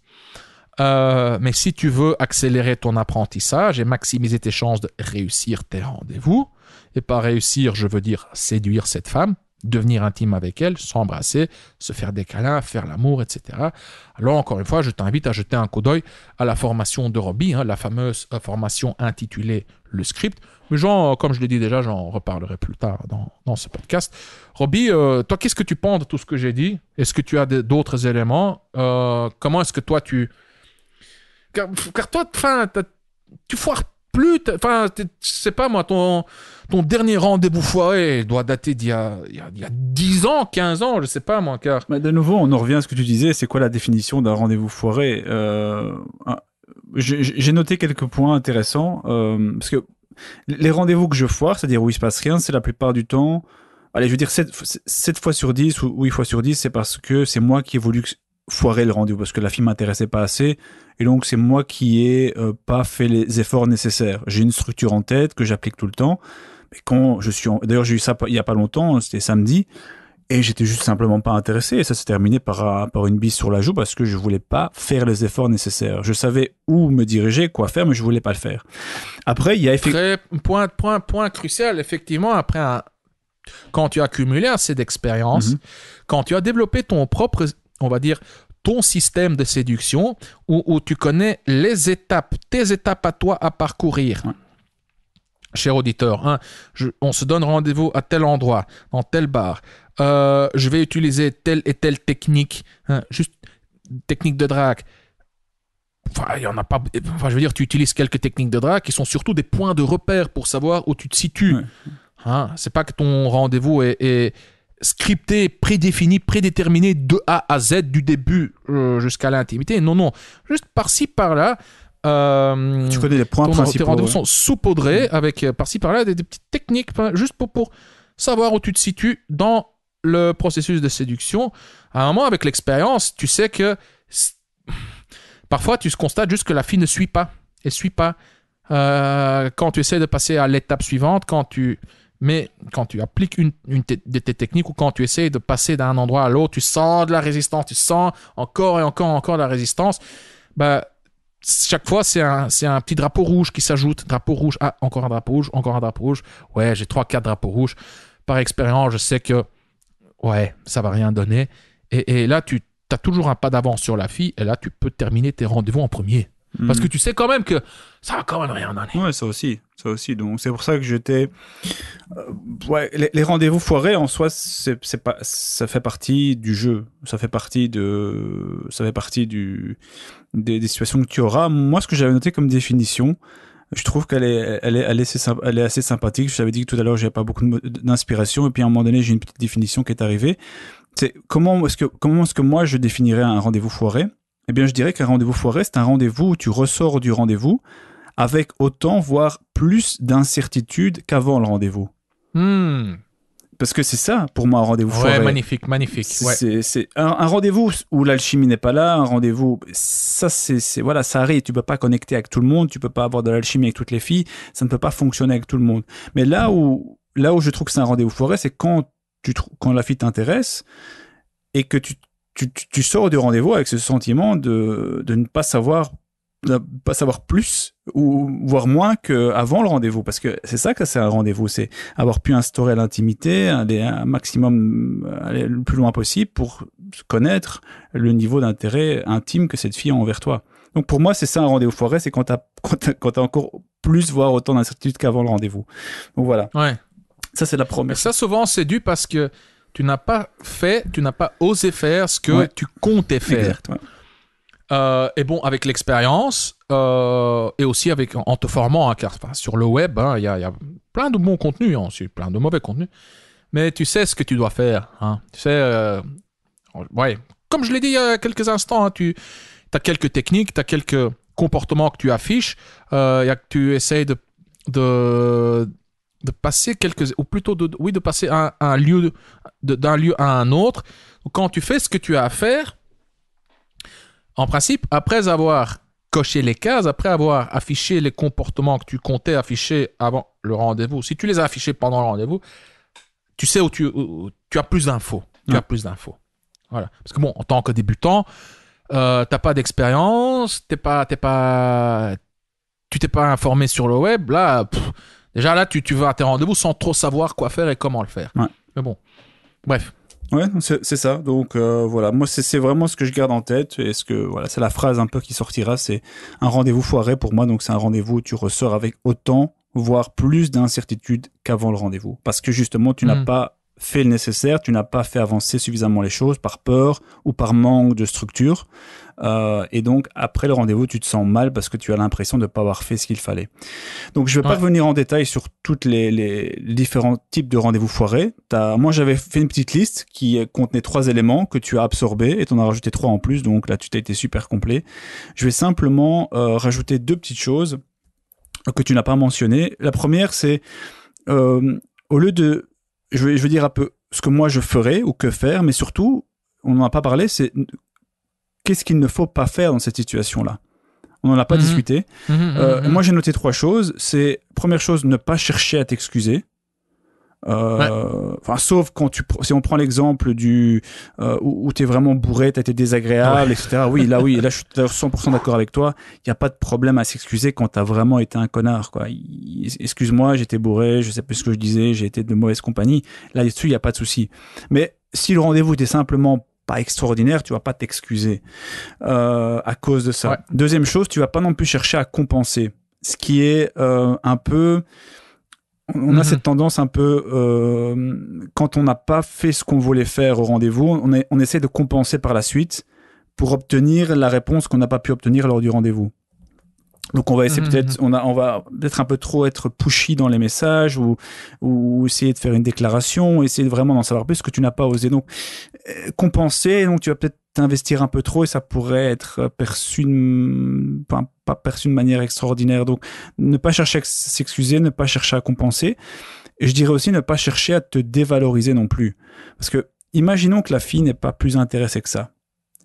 Mais si tu veux accélérer ton apprentissage et maximiser tes chances de réussir tes rendez-vous, et par réussir, je veux dire séduire cette femme, devenir intime avec elle, s'embrasser, se faire des câlins, faire l'amour, etc. Alors, encore une fois, je t'invite à jeter un coup d'œil à la formation de Robbie, la fameuse formation intitulée « Le script ». Mais comme je l'ai dit déjà, j'en reparlerai plus tard dans ce podcast. Robbie, toi, qu'est-ce que tu penses de tout ce que j'ai dit? Est-ce que tu as d'autres éléments? Comment est-ce que toi, Car toi, tu foires plus. Je sais pas moi, ton dernier rendez-vous foiré doit dater d'il y a 10 ans, 15 ans, je sais pas moi. Car... de nouveau, on en revient à ce que tu disais. C'est quoi la définition d'un rendez-vous foiré? J'ai noté quelques points intéressants. Parce que les rendez-vous que je foire, c'est-à-dire où il se passe rien, c'est la plupart du temps... Allez, je veux dire 7 fois sur 10 ou 8 fois sur 10, c'est parce que c'est moi qui ai voulu foirer le rendez-vous parce que la fille m'intéressait pas assez et donc c'est moi qui ai pas fait les efforts nécessaires. J'ai une structure en tête que j'applique tout le temps, mais quand d'ailleurs j'ai eu ça il y a pas longtemps, c'était samedi et j'étais juste simplement pas intéressé et ça s'est terminé par une bise sur la joue parce que je voulais pas faire les efforts nécessaires. Je savais où me diriger, quoi faire, mais je voulais pas le faire. Après il y a point crucial effectivement après quand tu as accumulé assez d'expérience, quand tu as développé ton propre, on va dire, ton système de séduction où tu connais tes étapes à toi à parcourir. Ouais. Cher auditeur, on se donne rendez-vous à tel endroit, dans tel bar. Je vais utiliser telle et telle technique, juste technique de drague. Enfin, il y en a pas. Enfin, je veux dire, tu utilises quelques techniques de drague qui sont surtout des points de repère pour savoir où tu te situes. Ouais. C'est pas que ton rendez-vous est scripté, prédéfini, prédéterminé de A à Z du début jusqu'à l'intimité. Non. Juste par-ci, par-là. Tu connais les points principaux. Tes rendez-vous sont saupoudrés avec par-ci, par-là des petites techniques juste pour savoir où tu te situes dans le processus de séduction. À un moment, avec l'expérience, tu sais que parfois, tu constates juste que la fille ne suit pas. Elle ne suit pas. Quand tu essaies de passer à l'étape suivante, mais quand tu appliques une de tes techniques ou quand tu essaies de passer d'un endroit à l'autre, tu sens de la résistance, tu sens encore et encore de la résistance. Chaque fois, c'est un petit drapeau rouge qui s'ajoute. Drapeau rouge, encore un drapeau rouge, encore un drapeau rouge. Ouais, j'ai 3-4 drapeaux rouges. Par expérience, je sais que ça va rien donner. Et là, tu as toujours un pas d'avance sur la fille et là, tu peux terminer tes rendez-vous en premier. Parce que tu sais quand même que ça va quand même rien donner. Ouais, ça aussi. Donc c'est pour ça que j'étais. Les rendez-vous foirés en soi, ça fait partie du jeu. Ça fait partie des situations que tu auras. Moi, ce que j'avais noté comme définition, je trouve qu'elle est assez sympathique. Je t'avais dit que tout à l'heure, j'avais pas beaucoup d'inspiration, et puis à un moment donné, j'ai une petite définition qui est arrivée. C'est comment est-ce que moi je définirais un rendez-vous foiré? Eh bien, je dirais qu'un rendez-vous foiré, c'est un rendez-vous où tu ressors du rendez-vous avec autant, voire plus d'incertitude qu'avant le rendez-vous. Parce que c'est ça, pour moi, un rendez-vous foiré. Ouais, magnifique. Ouais. C'est un rendez-vous où l'alchimie n'est pas là, un rendez-vous, ça arrive. Tu peux pas connecter avec tout le monde, tu peux pas avoir de l'alchimie avec toutes les filles, ça ne peut pas fonctionner avec tout le monde. Mais là où je trouve que c'est un rendez-vous foiré, c'est quand la fille t'intéresse et que tu sors du rendez-vous avec ce sentiment de ne pas savoir plus ou voire moins qu'avant le rendez-vous, parce que c'est ça que c'est un rendez-vous, c'est avoir pu instaurer l'intimité, aller un maximum, aller le plus loin possible pour connaître le niveau d'intérêt intime que cette fille a envers toi. Donc pour moi, c'est ça un rendez-vous foiré, c'est quand t'as encore plus, voire autant d'incertitude qu'avant le rendez-vous. Donc voilà. Ça, c'est la première. Mais ça, souvent, c'est dû parce que tu n'as pas osé faire ce que tu comptais faire. Exact, ouais. Et bon, avec l'expérience et aussi en te formant, car sur le web, il y a plein de bons contenus, aussi plein de mauvais contenus, mais tu sais ce que tu dois faire. Tu sais, comme je l'ai dit il y a quelques instants, tu as quelques techniques, tu as quelques comportements que tu affiches, tu essayes de passer ou plutôt de passer d'un lieu à un autre. Donc, quand tu fais ce que tu as à faire, en principe, après avoir coché les cases, après avoir affiché les comportements que tu comptais afficher avant le rendez-vous, si tu les as affichés pendant le rendez-vous, tu sais où tu as plus d'infos. Tu as plus d'infos. Voilà. Parce que bon, en tant que débutant, t'as pas d'expérience, tu t'es pas informé sur le web. Là, déjà là, tu vas à tes rendez-vous sans trop savoir quoi faire et comment le faire. Ouais. Mais bon, bref. Ouais, c'est ça. Donc voilà, moi c'est vraiment ce que je garde en tête et c'est la phrase un peu qui sortira, c'est un rendez-vous foiré pour moi. Donc c'est un rendez-vous où tu ressors avec autant, voire plus d'incertitude qu'avant le rendez-vous, parce que justement tu n'as pas fait le nécessaire, tu n'as pas fait avancer suffisamment les choses par peur ou par manque de structure. Et donc, après le rendez-vous, tu te sens mal parce que tu as l'impression de ne pas avoir fait ce qu'il fallait. Donc, je ne vais pas revenir en détail sur toutes les différents types de rendez-vous foirés. Moi, j'avais fait une petite liste qui contenait 3 éléments que tu as absorbés et tu en as rajouté 3 en plus. Donc là, tu t'as été super complet. Je vais simplement rajouter 2 petites choses que tu n'as pas mentionnées. La première, c'est au lieu de... Je vais dire un peu ce que moi je ferais ou que faire, mais surtout, on n'en a pas parlé, c'est qu'est-ce qu'il ne faut pas faire dans cette situation-là. On n'en a pas discuté. Moi, j'ai noté 3 choses. C'est, première chose, ne pas chercher à t'excuser. Sauf si on prend l'exemple où t'es vraiment bourré, t'as été désagréable, etc. Là, je suis 100% d'accord avec toi. Il n'y a pas de problème à s'excuser quand t'as vraiment été un connard, quoi. Excuse-moi, j'étais bourré, je sais plus ce que je disais, j'ai été de mauvaise compagnie. Là-dessus, il n'y a pas de souci. Mais si le rendez-vous était simplement pas extraordinaire, tu vas pas t'excuser à cause de ça. Deuxième chose, tu vas pas non plus chercher à compenser. Ce qui est un peu... On a cette tendance un peu, quand on n'a pas fait ce qu'on voulait faire au rendez-vous, on essaie de compenser par la suite pour obtenir la réponse qu'on n'a pas pu obtenir lors du rendez-vous. Donc on va essayer on va peut-être un peu trop être pushy dans les messages ou essayer de faire une déclaration, essayer vraiment d'en savoir plus ce que tu n'as pas osé. Donc compenser, donc tu vas peut-être t'investir un peu trop et ça pourrait être perçu pas perçu de manière extraordinaire. Donc ne pas chercher à s'excuser, ne pas chercher à compenser. Et je dirais aussi ne pas chercher à te dévaloriser non plus. Parce que imaginons que la fille n'est pas plus intéressée que ça.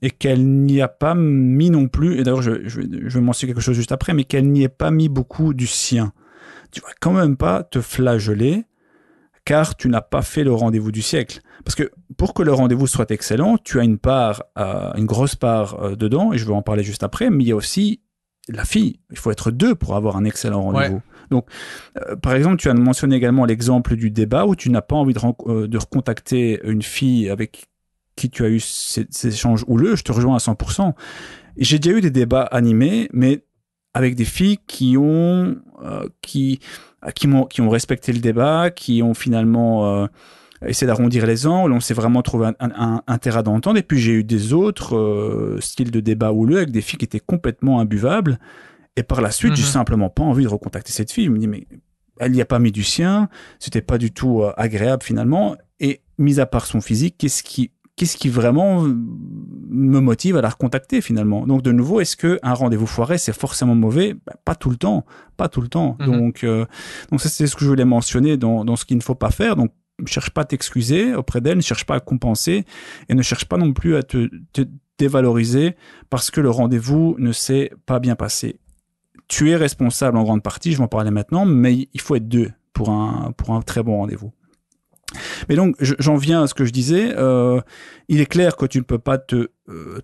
Et qu'elle n'y a pas mis non plus, et d'ailleurs je vais mentionner quelque chose juste après, mais qu'elle n'y ait pas mis beaucoup du sien. Tu vas quand même pas te flageller, car tu n'as pas fait le rendez-vous du siècle. Parce que pour que le rendez-vous soit excellent, tu as une grosse part dedans, et je vais en parler juste après, mais il y a aussi la fille. Il faut être 2 pour avoir un excellent rendez-vous. Ouais. Donc, par exemple, tu as mentionné également l'exemple du débat où tu n'as pas envie de recontacter une fille avec qui tu as eu ces échanges houleux. Je te rejoins à 100%. Et j'ai déjà eu des débats animés, mais avec des filles qui ont respecté le débat, qui ont finalement essayé d'arrondir les angles, on s'est vraiment trouvé un terrain d'entente. Et puis j'ai eu des autres styles de débat houleux avec des filles qui étaient complètement imbuvables. Et par la suite, j'ai simplement pas envie de recontacter cette fille. Je me dis, mais elle n'y a pas mis du sien, c'était pas du tout agréable finalement. Et mis à part son physique, qu'est-ce qui qu'est-ce qui vraiment me motive à la recontacter finalement. Donc de nouveau, est-ce qu'un rendez-vous foiré, c'est forcément mauvais? Pas tout le temps. Donc ça, c'est ce que je voulais mentionner dans ce qu'il ne faut pas faire. Donc ne cherche pas à t'excuser auprès d'elle, ne cherche pas à compenser et ne cherche pas non plus à te dévaloriser parce que le rendez-vous ne s'est pas bien passé. Tu es responsable en grande partie, je vais en parler maintenant, mais il faut être deux pour un très bon rendez-vous. Mais donc, j'en viens à ce que je disais. Il est clair que tu ne peux pas te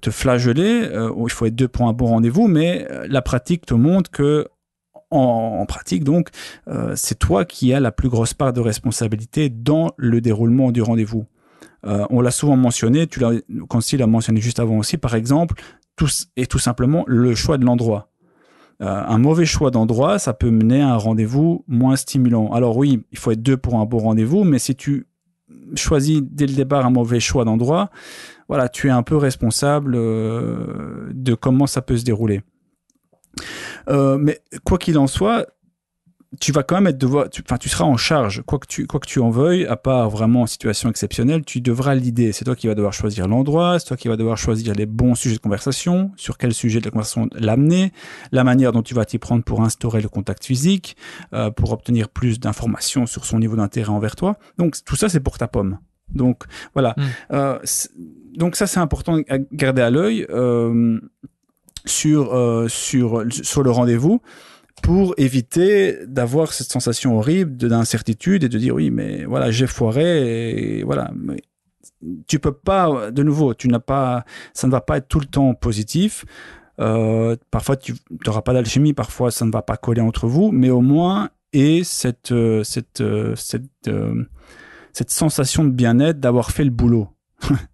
flageller. Il faut être deux pour un bon rendez-vous, mais la pratique te montre que en pratique, donc, c'est toi qui as la plus grosse part de responsabilité dans le déroulement du rendez-vous. On l'a souvent mentionné, Concy l'a mentionné juste avant aussi, par exemple, tout simplement le choix de l'endroit. Un mauvais choix d'endroit, ça peut mener à un rendez-vous moins stimulant. Alors oui, il faut être deux pour un bon rendez-vous, mais si tu choisis dès le départ un mauvais choix d'endroit, voilà, tu es un peu responsable de comment ça peut se dérouler. Mais quoi qu'il en soit, tu vas quand même tu seras en charge, quoi que tu en veuilles, à part vraiment en situation exceptionnelle, tu devras l'idée. C'est toi qui vas devoir choisir l'endroit, c'est toi qui vas devoir choisir les bons sujets de conversation, sur quel sujet de la conversation l'amener, la manière dont tu vas t'y prendre pour instaurer le contact physique, pour obtenir plus d'informations sur son niveau d'intérêt envers toi. Donc tout ça, c'est pour ta pomme. Donc voilà. Donc ça, c'est important à garder à l'œil sur le rendez-vous, pour éviter d'avoir cette sensation horrible d'incertitude et de dire oui, mais voilà, j'ai foiré et voilà. Mais tu peux pas, de nouveau, ça ne va pas être tout le temps positif. Parfois, tu n'auras pas d'alchimie, parfois, ça ne va pas coller entre vous, mais au moins, et cette sensation de bien-être d'avoir fait le boulot.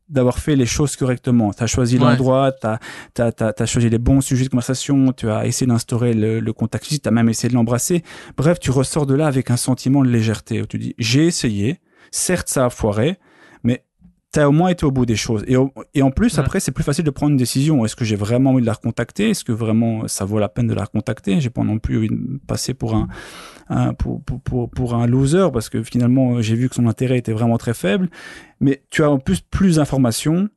D'avoir fait les choses correctement. Tu as choisi l'endroit, tu as choisi les bons sujets de conversation, tu as essayé d'instaurer le contact physique, tu as même essayé de l'embrasser. Bref, tu ressors de là avec un sentiment de légèreté où tu dis, j'ai essayé, certes ça a foiré, mais tu as au moins été au bout des choses. Et en plus, après, c'est plus facile de prendre une décision. Est-ce que j'ai vraiment envie de la recontacter? Est-ce que vraiment ça vaut la peine de la recontacter? J'ai pas non plus envie de passer pour un loser, parce que finalement j'ai vu que son intérêt était vraiment très faible, mais tu as en plus d'informations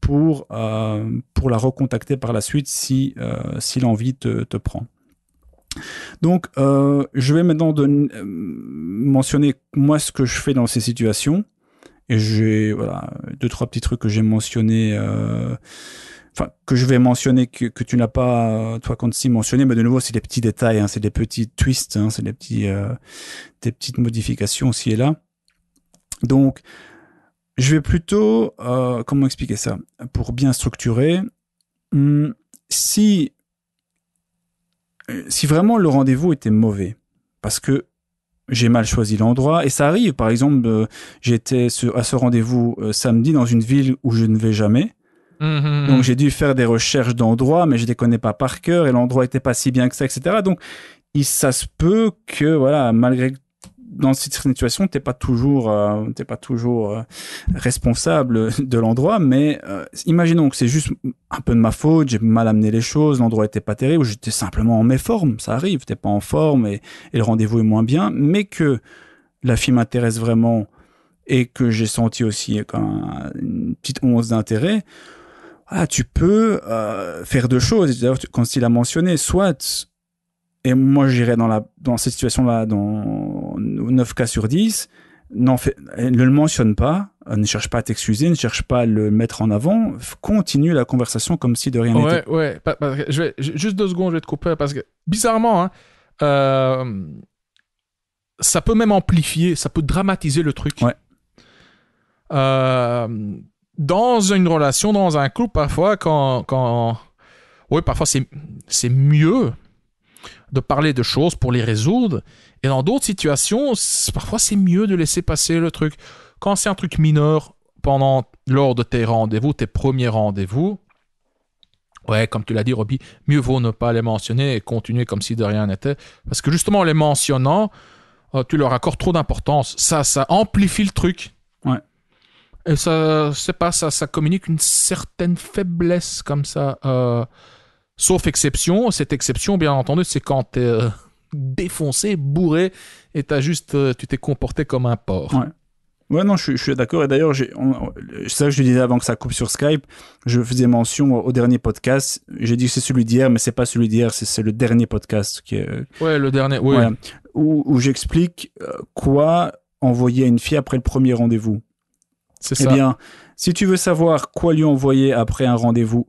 pour la recontacter par la suite si l'envie te prend. Donc je vais maintenant mentionner moi ce que je fais dans ces situations, et j'ai 2-3 petits trucs que j'ai mentionnés, que je vais mentionner que tu n'as pas, toi, Concy, mentionné, mais de nouveau, c'est des petits détails, c'est des petits twists, c'est des petites modifications ci et là. Donc, je vais plutôt, comment expliquer ça? Pour bien structurer, si vraiment le rendez-vous était mauvais, parce que j'ai mal choisi l'endroit, et ça arrive, par exemple, j'étais à ce rendez-vous samedi dans une ville où je ne vais jamais. Donc j'ai dû faire des recherches d'endroits, mais je les connais pas par cœur, et l'endroit était pas si bien que ça, etc. Donc ça se peut que voilà, malgré dans cette situation, t'es pas toujours responsable de l'endroit, mais imaginons que c'est juste un peu de ma faute, j'ai mal amené les choses, l'endroit était pas terrible, j'étais simplement en méforme, ça arrive, t'es pas en forme et le rendez-vous est moins bien, mais que la fille m'intéresse vraiment et que j'ai senti aussi une petite once d'intérêt. Voilà, tu peux faire deux choses. D'ailleurs, quand il a mentionné, soit, et moi j'irais dans cette situation-là, dans 9 cas sur 10, ne le mentionne pas, ne cherche pas à t'excuser, ne cherche pas à le mettre en avant, continue la conversation comme si de rien n'était. Ouais, juste 2 secondes, je vais te couper, parce que bizarrement, ça peut même amplifier, ça peut dramatiser le truc. Ouais. Dans une relation, dans un couple, parfois, parfois c'est mieux de parler de choses pour les résoudre. Et dans d'autres situations, parfois c'est mieux de laisser passer le truc. Quand c'est un truc mineur, lors de tes rendez-vous, tes premiers rendez-vous, comme tu l'as dit, Robbie, mieux vaut ne pas les mentionner et continuer comme si de rien n'était. Parce que justement, en les mentionnant, tu leur accordes trop d'importance. Ça amplifie le truc. Ouais. Et ça communique une certaine faiblesse comme ça. Sauf exception. Cette exception, bien entendu, c'est quand t'es défoncé, bourré, et tu t'es comporté comme un porc. Ouais. Ouais, non, je suis d'accord. Et d'ailleurs, c'est ça que je disais avant que ça coupe sur Skype. Je faisais mention au dernier podcast. J'ai dit que c'est celui d'hier, mais c'est pas celui d'hier, c'est le dernier podcast qui est. Ouais, le dernier, oui. Voilà, où j'explique quoi envoyer à une fille après le premier rendez-vous. C'est ça. Eh bien, si tu veux savoir quoi lui envoyer après un rendez-vous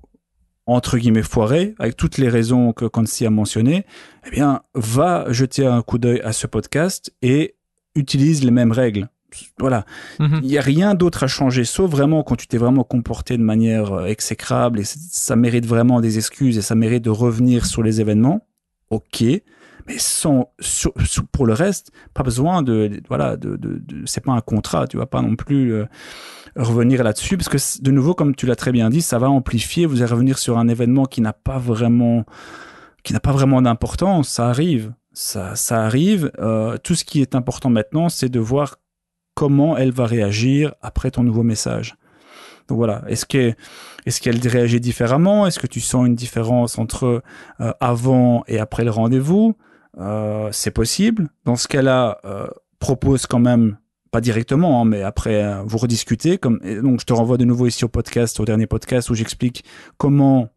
entre guillemets foiré, avec toutes les raisons que Kansi a mentionnées, eh bien, va jeter un coup d'œil à ce podcast et utilise les mêmes règles. Voilà. Il n'y a rien d'autre à changer, sauf vraiment quand tu t'es vraiment comporté de manière exécrable et ça mérite vraiment des excuses et ça mérite de revenir sur les événements. Ok. Mais pour le reste, pas besoin c'est pas un contrat, tu vas pas non plus revenir là-dessus, parce que de nouveau, comme tu l'as très bien dit, ça va amplifier, vous allez revenir sur un événement qui n'a pas vraiment d'importance, ça arrive, ça arrive, tout ce qui est important maintenant, c'est de voir comment elle va réagir après ton nouveau message. Donc voilà, est-ce qu'elle réagit différemment? Est-ce que tu sens une différence entre avant et après le rendez-vous? C'est possible. Dans ce cas-là, propose quand même, pas directement, hein, mais après vous rediscutez. Donc je te renvoie de nouveau ici au dernier podcast où j'explique comment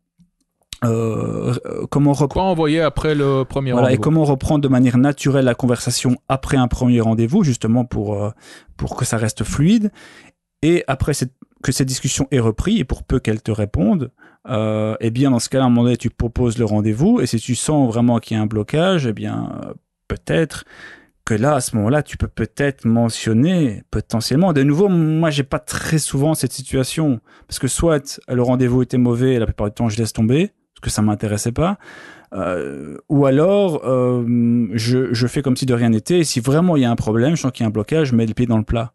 quoi envoyer après le premier rendez-vous. Et comment reprendre de manière naturelle la conversation après un premier rendez-vous, justement pour que ça reste fluide. Et après que cette discussion est reprise, et pour peu qu'elle te réponde, eh bien, dans ce cas-là, à un moment donné, tu proposes le rendez-vous, et si tu sens vraiment qu'il y a un blocage, eh bien, peut-être que là, à ce moment-là, tu peux peut-être mentionner, potentiellement. De nouveau, moi, j'ai pas très souvent cette situation, parce que soit le rendez-vous était mauvais, et la plupart du temps, je laisse tomber, parce que ça m'intéressait pas, ou alors, je fais comme si de rien n'était, et si vraiment il y a un problème, je sens qu'il y a un blocage, je mets le pied dans le plat.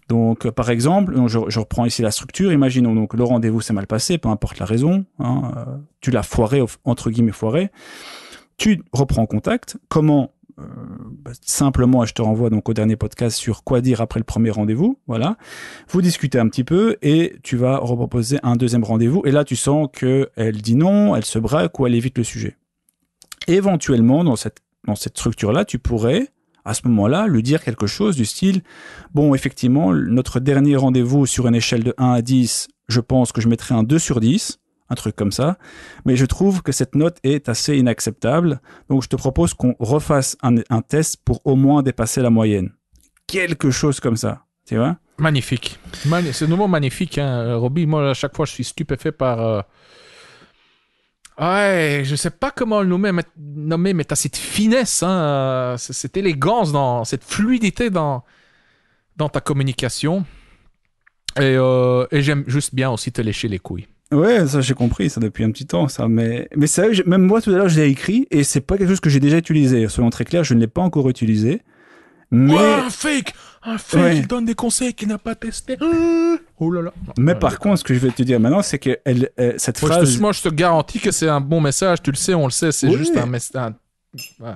Donc, par exemple, je reprends ici la structure. Imaginons donc le rendez-vous s'est mal passé, peu importe la raison. Tu l'as foiré, entre guillemets foiré. Tu reprends contact. Comment simplement, je te renvoie donc au dernier podcast sur quoi dire après le premier rendez-vous. Voilà. Vous discutez un petit peu et tu vas reproposer un deuxième rendez-vous. Et là, tu sens qu'elle dit non, elle se braque ou elle évite le sujet. Éventuellement, dans cette structure-là, tu pourrais à ce moment-là, lui dire quelque chose du style « Bon, effectivement, notre dernier rendez-vous sur une échelle de 1 à 10, je pense que je mettrais un 2 sur 10, un truc comme ça, mais je trouve que cette note est assez inacceptable, donc je te propose qu'on refasse un test pour au moins dépasser la moyenne. » Quelque chose comme ça, tu vois ? Magnifique. C'est vraiment magnifique, hein, Robbie. Moi, à chaque fois, je suis stupéfait par... Ouais, je sais pas comment le nommer, mais t'as cette finesse, hein, cette élégance, cette fluidité dans ta communication. Et j'aime juste bien aussi te lécher les couilles. Ouais, ça j'ai compris, ça depuis un petit temps, ça. Mais c'est vrai que même moi tout à l'heure je l'ai écrit et c'est pas quelque chose que j'ai déjà utilisé. Soyons très clairs, je ne l'ai pas encore utilisé. Mais ouais, un fake, ouais. Il donne des conseils qu'il n'a pas testé. Oh là là. Mais par contre, ce que je vais te dire maintenant, c'est que cette phrase. Moi, je te garantis que c'est un bon message. Tu le sais, on le sait. C'est juste un message. Ouais.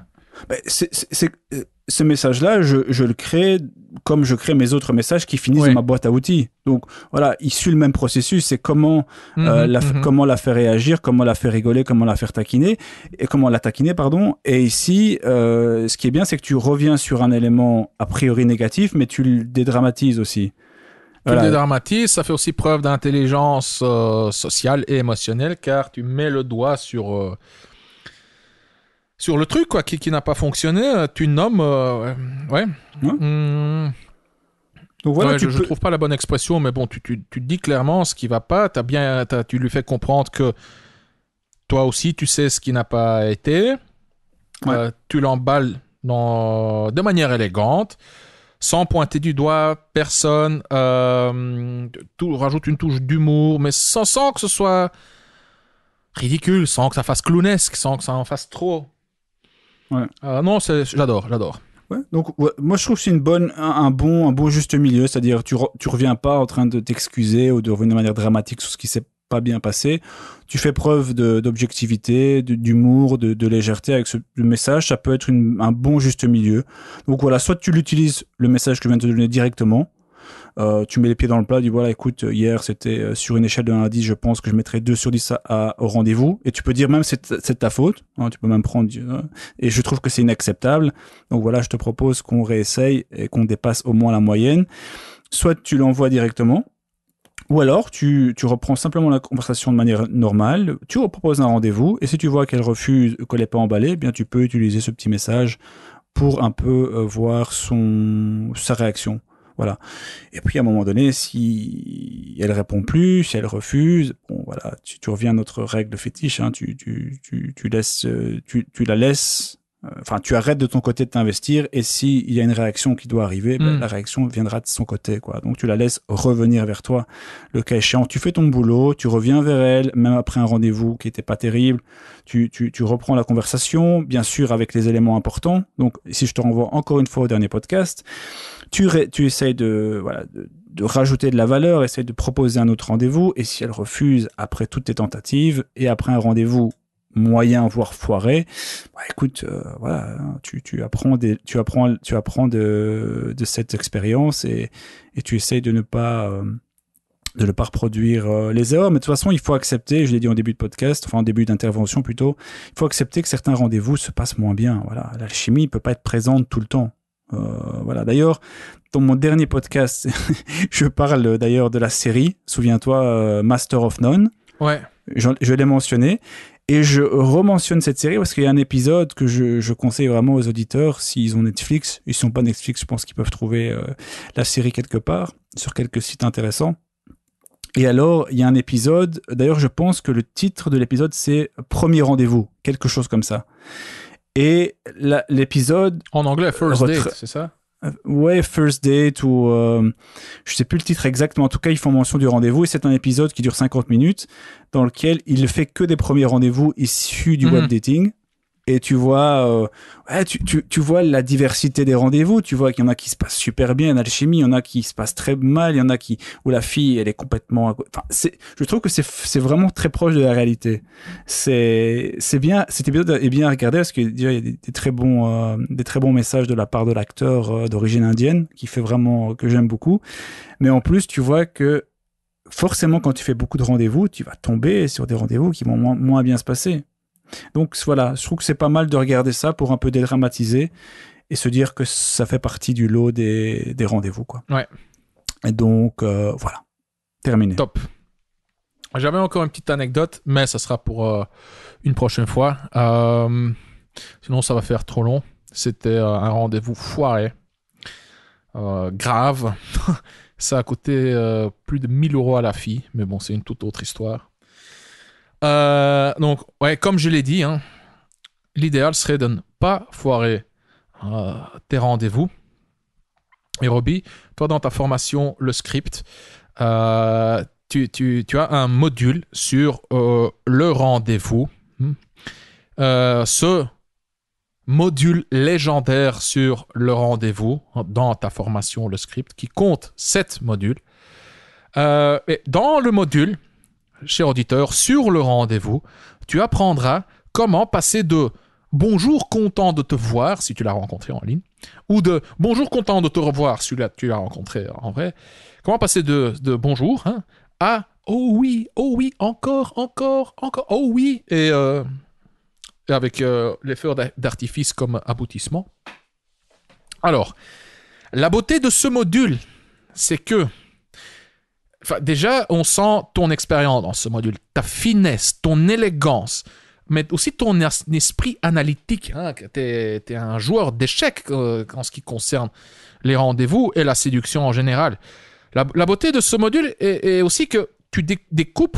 Ce message-là, je le crée comme je crée mes autres messages qui finissent dans ma boîte à outils. Donc voilà, il suit le même processus. C'est comment comment la faire réagir, comment la faire rigoler, comment la faire taquiner et comment la taquiner, pardon. Et ici, ce qui est bien, c'est que tu reviens sur un élément a priori négatif, mais tu le dédramatises aussi. Tu le dédramatises, ça fait aussi preuve d'intelligence sociale et émotionnelle, car tu mets le doigt sur le truc quoi, qui n'a pas fonctionné, tu nommes... ouais. Donc voilà, je trouve pas la bonne expression, mais bon, tu dis clairement ce qui va pas, tu lui fais comprendre que toi aussi, tu sais ce qui n'a pas été, tu l'emballes de manière élégante, sans pointer du doigt personne, rajoute une touche d'humour, mais sans que ce soit ridicule, sans que ça fasse clownesque, sans que ça en fasse trop. Ouais. Non, j'adore. Ouais, donc moi je trouve que c'est un bon juste milieu, c'est-à-dire tu reviens pas en train de t'excuser ou de revenir de manière dramatique sur ce qui s'est pas bien passé. Tu fais preuve d'objectivité, d'humour, de légèreté avec ce message. Ça peut être un bon juste milieu. Donc voilà, soit tu l'utilises le message que je viens de te donner directement. Tu mets les pieds dans le plat, tu dis voilà, écoute, hier c'était sur une échelle de 1 à 10, je pense que je mettrais 2 sur 10 au rendez-vous. Et tu peux dire même c'est ta faute, hein, tu peux même prendre, et je trouve que c'est inacceptable. Donc voilà, je te propose qu'on réessaye et qu'on dépasse au moins la moyenne. soit tu l'envoies directement, ou alors tu reprends simplement la conversation de manière normale, tu proposes un rendez-vous, et si tu vois qu'elle refuse, qu'elle n'est pas emballée, eh bien tu peux utiliser ce petit message pour un peu voir sa réaction. Voilà. Et puis à un moment donné, si elle répond plus, si elle refuse, bon voilà, tu reviens à notre règle fétiche, hein, tu laisses, tu la laisses. Enfin, tu arrêtes de ton côté de t'investir, et s'il y a une réaction qui doit arriver, ben, la réaction viendra de son côté, quoi. Donc tu la laisses revenir vers toi. Le cas échéant, tu fais ton boulot, tu reviens vers elle, même après un rendez-vous qui était pas terrible. Tu reprends la conversation, bien sûr avec les éléments importants. Donc si je te renvoie encore une fois au dernier podcast, tu essayes de rajouter de la valeur, essaye de proposer un autre rendez-vous, et si elle refuse après toutes tes tentatives et après un rendez-vous moyen voire foiré, bah écoute, voilà, tu apprends de cette expérience, et tu essayes de ne pas reproduire les erreurs. Mais de toute façon, il faut accepter, je l'ai dit en début de podcast, enfin en début d'intervention plutôt, il faut accepter que certains rendez-vous se passent moins bien. Voilà, l'alchimie peut pas être présente tout le temps. Voilà. D'ailleurs, dans mon dernier podcast, je parle d'ailleurs de la série, souviens-toi, Master of None. Ouais. Je l'ai mentionné. Et je rementionne cette série parce qu'il y a un épisode que je conseille vraiment aux auditeurs, s'ils ont Netflix. Ils ne sont pas Netflix, je pense qu'ils peuvent trouver la série quelque part, sur quelques sites intéressants. Et alors, il y a un épisode, d'ailleurs je pense que le titre de l'épisode c'est « Premier rendez-vous », quelque chose comme ça. Et l'épisode... En anglais, « First Date », c'est ça ? Ouais, First Date, ou je sais plus le titre exactement. En tout cas, ils font mention du rendez-vous, et c'est un épisode qui dure 50 minutes dans lequel il fait que des premiers rendez-vous issus du web dating. Et tu vois, tu vois la diversité des rendez-vous. Tu vois qu'il y en a qui se passent super bien en alchimie, il y en a qui se passent très mal, il y en a où la fille elle est complètement. Enfin, je trouve que c'est vraiment très proche de la réalité. C'est bien. Cet épisode est bien à regarder parce qu'il y a des très bons messages de la part de l'acteur d'origine indienne qui fait vraiment, que j'aime beaucoup. Mais en plus, tu vois que forcément quand tu fais beaucoup de rendez-vous, tu vas tomber sur des rendez-vous qui vont moins bien se passer. Donc voilà, je trouve que c'est pas mal de regarder ça pour un peu dédramatiser et se dire que ça fait partie du lot des rendez-vous, quoi. Ouais. Et donc voilà, terminé. Top. J'avais encore une petite anecdote, mais ça sera pour une prochaine fois. Sinon, ça va faire trop long. C'était un rendez-vous foiré. Grave. Ça a coûté plus de 1 000 € à la fille, mais bon, c'est une toute autre histoire. Donc, ouais, comme je l'ai dit, hein, l'idéal serait de ne pas foirer tes rendez-vous. Et Roby, toi, dans ta formation, le script, tu as un module sur le rendez-vous. Ce module légendaire sur le rendez-vous, dans ta formation, le script, qui compte 7 modules. Et dans le module, cher auditeur, sur le rendez-vous, tu apprendras comment passer de « bonjour, content de te voir » si tu l'as rencontré en ligne, ou de « bonjour, content de te revoir » si tu l'as rencontré en vrai. Comment passer de bonjour à « oh oui, encore, oh oui » et avec les feux d'artifice comme aboutissement. Alors, la beauté de ce module, c'est que enfin, déjà, on sent ton expérience dans ce module, ta finesse, ton élégance, mais aussi ton esprit analytique. Hein, t'es un joueur d'échecs en ce qui concerne les rendez-vous et la séduction en général. La beauté de ce module est aussi que tu découpes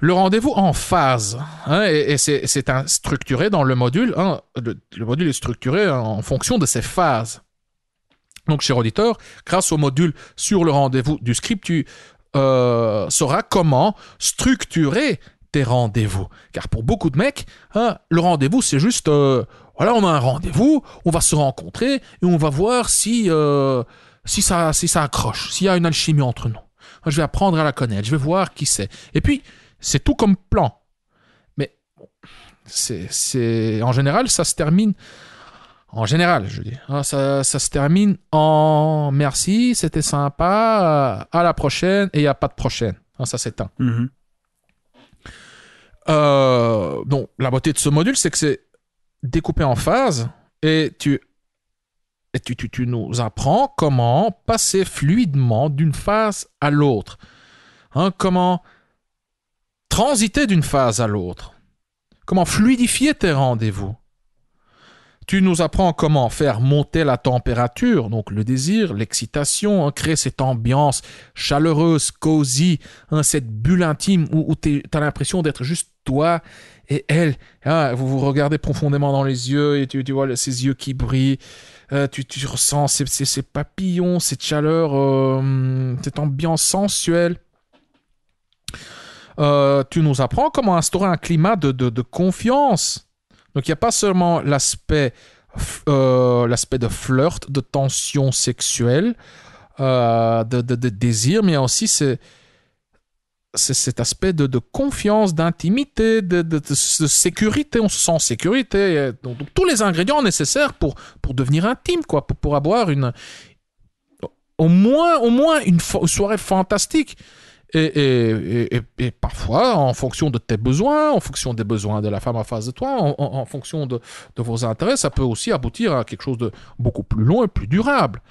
le rendez-vous en phases. Hein, et c'est structuré dans le module. Hein, le module est structuré en fonction de ces phases. Donc, cher auditeur, grâce au module sur le rendez-vous du script, tu sauras comment structurer tes rendez-vous. Car pour beaucoup de mecs, hein, le rendez-vous, c'est juste, voilà, on a un rendez-vous, on va se rencontrer et on va voir si ça accroche, s'il y a une alchimie entre nous. Je vais apprendre à la connaître, je vais voir qui c'est. Et puis, c'est tout comme plan. Mais en général, ça se termine... En général, je dis. Ça se termine en merci, c'était sympa, à la prochaine, et il n'y a pas de prochaine. Ça s'éteint. Donc, la beauté de ce module, c'est que c'est découpé en phases, et tu Et tu nous apprends comment passer fluidement d'une phase à l'autre. Comment transiter d'une phase à l'autre. Comment fluidifier tes rendez-vous. Tu nous apprends comment faire monter la température, donc le désir, l'excitation, créer cette ambiance chaleureuse, cosy, cette bulle intime où tu as l'impression d'être juste toi et elle. Vous vous regardez profondément dans les yeux et tu vois ces yeux qui brillent. Tu ressens ces papillons, cette chaleur, cette ambiance sensuelle. Tu nous apprends comment instaurer un climat de confiance. Donc, il n'y a pas seulement l'aspect de flirt, de tension sexuelle, de désir, mais il y a aussi cet aspect de confiance, d'intimité, de sécurité. On se sent en sécurité. Donc, tous les ingrédients nécessaires pour devenir intime, quoi, pour avoir au moins une soirée fantastique. Et parfois, en fonction de tes besoins, en fonction des besoins de la femme en face de toi, en fonction de vos intérêts, ça peut aussi aboutir à quelque chose de beaucoup plus long et plus durable.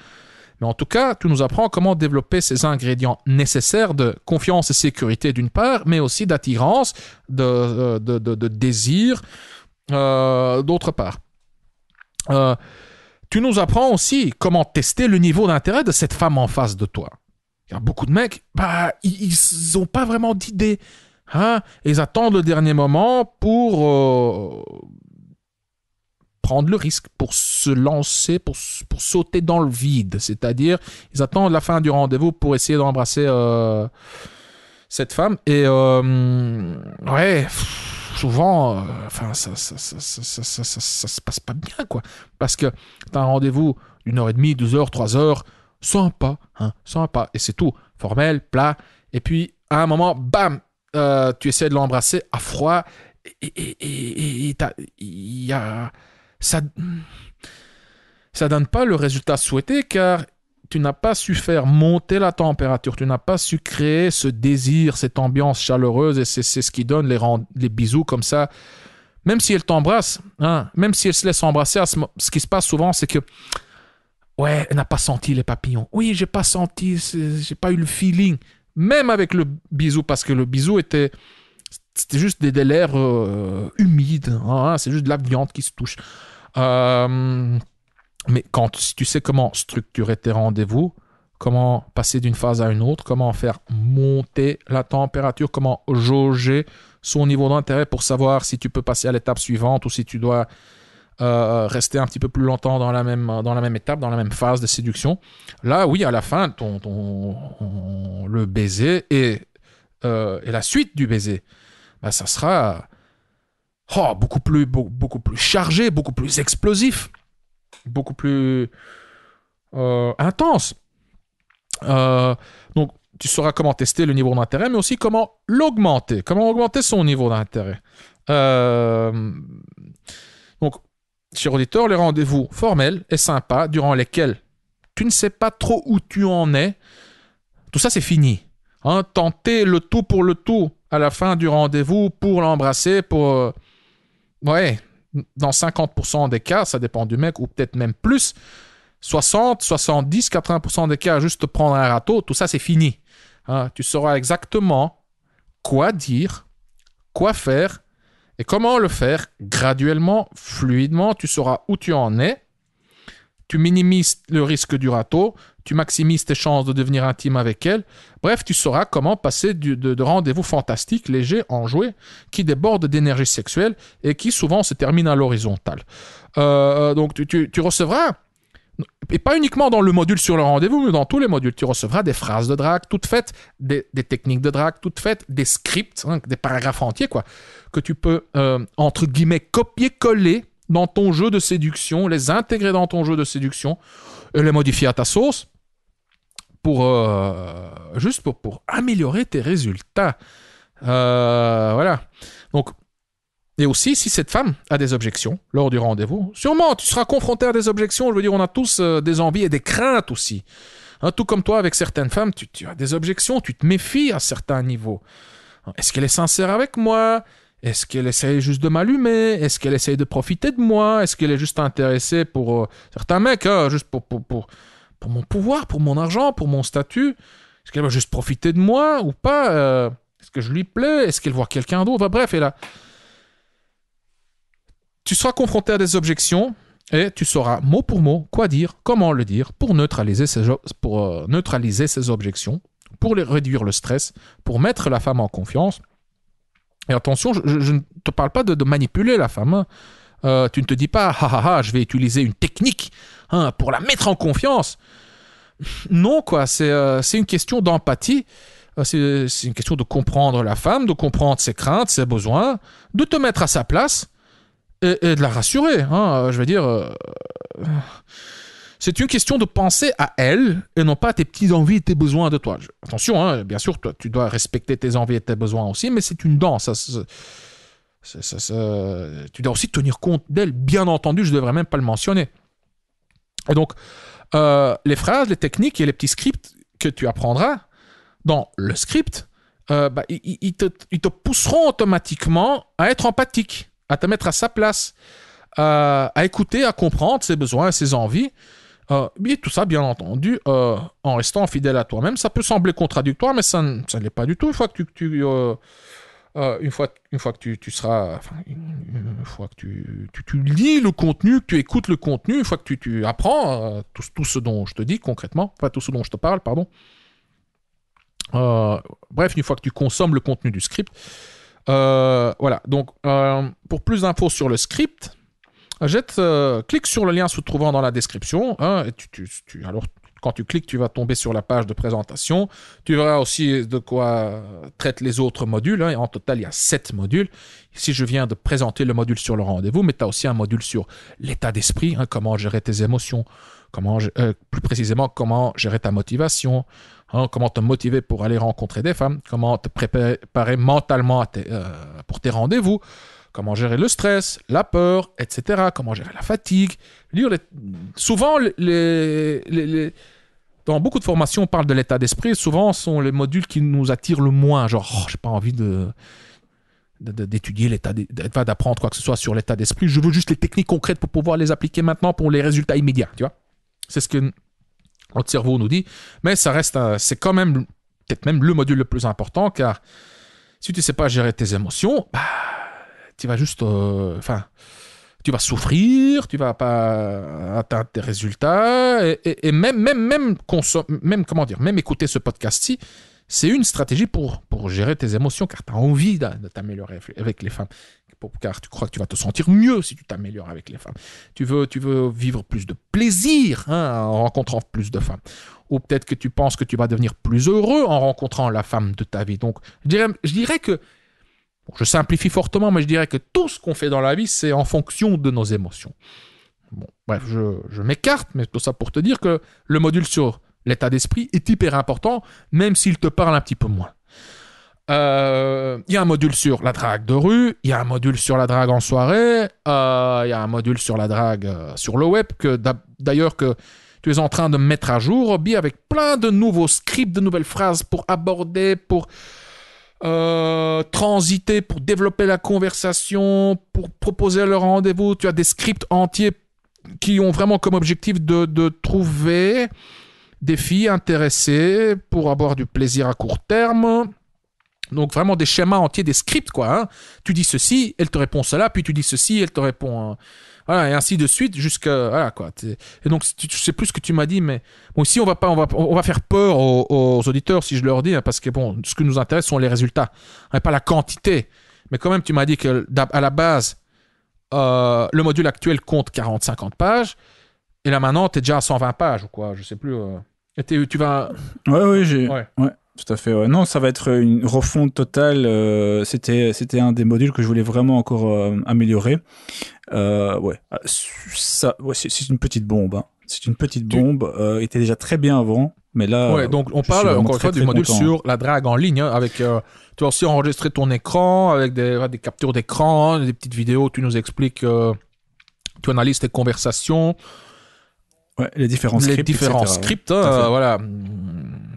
Mais en tout cas, tu nous apprends comment développer ces ingrédients nécessaires de confiance et sécurité d'une part, mais aussi d'attirance, de désir d'autre part. Tu nous apprends aussi comment tester le niveau d'intérêt de cette femme en face de toi. Il y a beaucoup de mecs, ils n'ont pas vraiment d'idée. Ils attendent le dernier moment pour prendre le risque, pour se lancer, pour sauter dans le vide. C'est-à-dire, ils attendent la fin du rendez-vous pour essayer d'embrasser cette femme. Et souvent, ça se passe pas bien, quoi. Parce que tu as un rendez-vous d'1h30, 2h, 3h, sympa, et c'est tout, formel, plat, et puis à un moment, bam, tu essaies de l'embrasser à froid, et ça donne pas le résultat souhaité, car tu n'as pas su faire monter la température, tu n'as pas su créer ce désir, cette ambiance chaleureuse, et c'est ce qui donne les bisous comme ça, même si elle t'embrasse, même si elle se laisse embrasser, ce qui se passe souvent, c'est que ouais, elle n'a pas senti les papillons. Oui, j'ai pas senti, j'ai pas eu le feeling. Même avec le bisou, parce que le bisou c'était juste des lèvres humides. C'est juste de la viande qui se touche. Mais si tu sais comment structurer tes rendez-vous, comment passer d'une phase à une autre, comment faire monter la température, comment jauger son niveau d'intérêt pour savoir si tu peux passer à l'étape suivante ou si tu dois rester un petit peu plus longtemps dans la même étape, dans la même phase de séduction. Là, oui, à la fin, le baiser et la suite du baiser, ça sera beaucoup plus chargé, beaucoup plus explosif, beaucoup plus intense. Donc, tu sauras comment tester le niveau d'intérêt, mais aussi comment l'augmenter, comment augmenter son niveau d'intérêt. Donc, cher auditeur, les rendez-vous formels et sympas durant lesquels tu ne sais pas trop où tu en es, tout ça c'est fini. Tenter le tout pour le tout à la fin du rendez-vous pour l'embrasser, dans 50% des cas, ça dépend du mec, ou peut-être même plus, 60, 70, 80% des cas, juste prendre un râteau, tout ça c'est fini. Tu sauras exactement quoi dire, quoi faire, et comment le faire graduellement, fluidement, tu sauras où tu en es, tu minimises le risque du râteau, tu maximises tes chances de devenir intime avec elle. Bref, tu sauras comment passer de rendez-vous fantastiques, légers, enjoués, qui débordent d'énergie sexuelle et qui souvent se terminent à l'horizontale. Donc tu recevras, et pas uniquement dans le module sur le rendez-vous, mais dans tous les modules, tu recevras des phrases de drague toutes faites, des techniques de drague toutes faites, des scripts, des paragraphes entiers, quoi, que tu peux, entre guillemets, copier-coller dans ton jeu de séduction, les intégrer dans ton jeu de séduction, et les modifier à ta sauce, juste pour améliorer tes résultats. Voilà. Donc, et aussi, si cette femme a des objections lors du rendez-vous, sûrement tu seras confronté à des objections. Je veux dire, on a tous des envies et des craintes aussi. Tout comme toi, avec certaines femmes, tu as des objections, tu te méfies à certains niveaux. Est-ce qu'elle est sincère avec moi ? Est-ce qu'elle essaye juste de m'allumer? Est-ce qu'elle essaye de profiter de moi? Est-ce qu'elle est juste intéressée pour certains mecs, juste pour mon pouvoir, pour mon argent, pour mon statut? Est-ce qu'elle va juste profiter de moi ou pas? Est-ce que je lui plais? Est-ce qu'elle voit quelqu'un d'autre? Enfin, bref, et là, tu seras confronté à des objections et tu sauras mot pour mot quoi dire, comment le dire pour neutraliser ces objections, pour les réduire le stress, pour mettre la femme en confiance. Et attention, je ne te parle pas de manipuler la femme. Tu ne te dis pas, je vais utiliser une technique pour la mettre en confiance. Non, quoi, c'est une question d'empathie. C'est une question de comprendre la femme, de comprendre ses craintes, ses besoins, de te mettre à sa place et de la rassurer. Je veux dire, c'est une question de penser à elle et non pas à tes petites envies et tes besoins de toi. Attention, bien sûr, toi, tu dois respecter tes envies et tes besoins aussi, mais c'est une danse. Tu dois aussi tenir compte d'elle. Bien entendu, je ne devrais même pas le mentionner. Et donc, les phrases, les techniques et les petits scripts que tu apprendras dans le script, ils te pousseront automatiquement à être empathique, à te mettre à sa place, à écouter, à comprendre ses besoins et ses envies. Et tout ça, bien entendu, en restant fidèle à toi-même. Ça peut sembler contradictoire, mais ça ne l'est pas du tout. Une fois que tu seras, une fois que tu lis le contenu, que tu écoutes le contenu, une fois que tu apprends tout ce dont je te dis concrètement, enfin tout ce dont je te parle, pardon. Bref, une fois que tu consommes le contenu du script, voilà. Donc, pour plus d'infos sur le script, clique sur le lien se trouvant dans la description. Et alors, quand tu cliques, tu vas tomber sur la page de présentation. Tu verras aussi de quoi traitent les autres modules. En total, il y a 7 modules. Ici, je viens de présenter le module sur le rendez-vous, mais tu as aussi un module sur l'état d'esprit, comment gérer tes émotions, plus précisément, comment gérer ta motivation, comment te motiver pour aller rencontrer des femmes, comment te préparer mentalement pour tes rendez-vous, comment gérer le stress, la peur, etc. Comment gérer la fatigue. Souvent, dans beaucoup de formations, on parle de l'état d'esprit. Souvent, ce sont les modules qui nous attirent le moins. Genre, j'ai pas envie d'étudier d'apprendre quoi que ce soit sur l'état d'esprit. Je veux juste les techniques concrètes pour pouvoir les appliquer maintenant pour les résultats immédiats. Tu vois, c'est ce que notre cerveau nous dit. Mais ça reste, c'est quand même peut-être même le module le plus important, car si tu ne sais pas gérer tes émotions, tu vas juste, tu vas souffrir, tu vas pas atteindre tes résultats, et même écouter ce podcast-ci, c'est une stratégie pour gérer tes émotions, car tu as envie de t'améliorer avec les femmes, car tu crois que tu vas te sentir mieux si tu t'améliores avec les femmes. Tu veux vivre plus de plaisir en rencontrant plus de femmes. Ou peut-être que tu penses que tu vas devenir plus heureux en rencontrant la femme de ta vie. Donc, je dirais que je simplifie fortement, mais je dirais que tout ce qu'on fait dans la vie, c'est en fonction de nos émotions. Bon, bref, je m'écarte, mais tout ça pour te dire que le module sur l'état d'esprit est hyper important, même s'il te parle un petit peu moins. Il y a un module sur la drague de rue, il y a un module sur la drague en soirée, il y a un module sur la drague sur le web, d'ailleurs que tu es en train de mettre à jour, Robbie, avec plein de nouveaux scripts, de nouvelles phrases pour aborder, pour transiter, pour développer la conversation, pour proposer le rendez-vous. Tu as des scripts entiers qui ont vraiment comme objectif de trouver des filles intéressées pour avoir du plaisir à court terme. Donc vraiment des schémas entiers, des scripts quoi. Tu dis ceci, elle te répond cela, puis tu dis ceci, elle te répond voilà, et ainsi de suite jusqu'à voilà quoi. Et donc je sais plus ce que tu m'as dit, mais bon ici on va faire peur aux auditeurs si je leur dis, parce que bon ce qui nous intéresse sont les résultats, pas la quantité. Mais quand même tu m'as dit que à la base le module actuel compte 40-50 pages, et là maintenant t'es déjà à 120 pages ou quoi, je sais plus. Et tu vas. Ouais. Tout à fait, ouais. Non, ça va être une refonte totale. C'était un des modules que je voulais vraiment encore améliorer. C'est une petite bombe. C'est une petite bombe. Était déjà très bien avant, mais là. Ouais, donc on parle encore une fois du module sur la drague en ligne, avec. Tu vas aussi enregistrer ton écran avec des captures d'écran, des petites vidéos. Tu nous expliques, tu analyses tes conversations. Ouais, les différents scripts, voilà.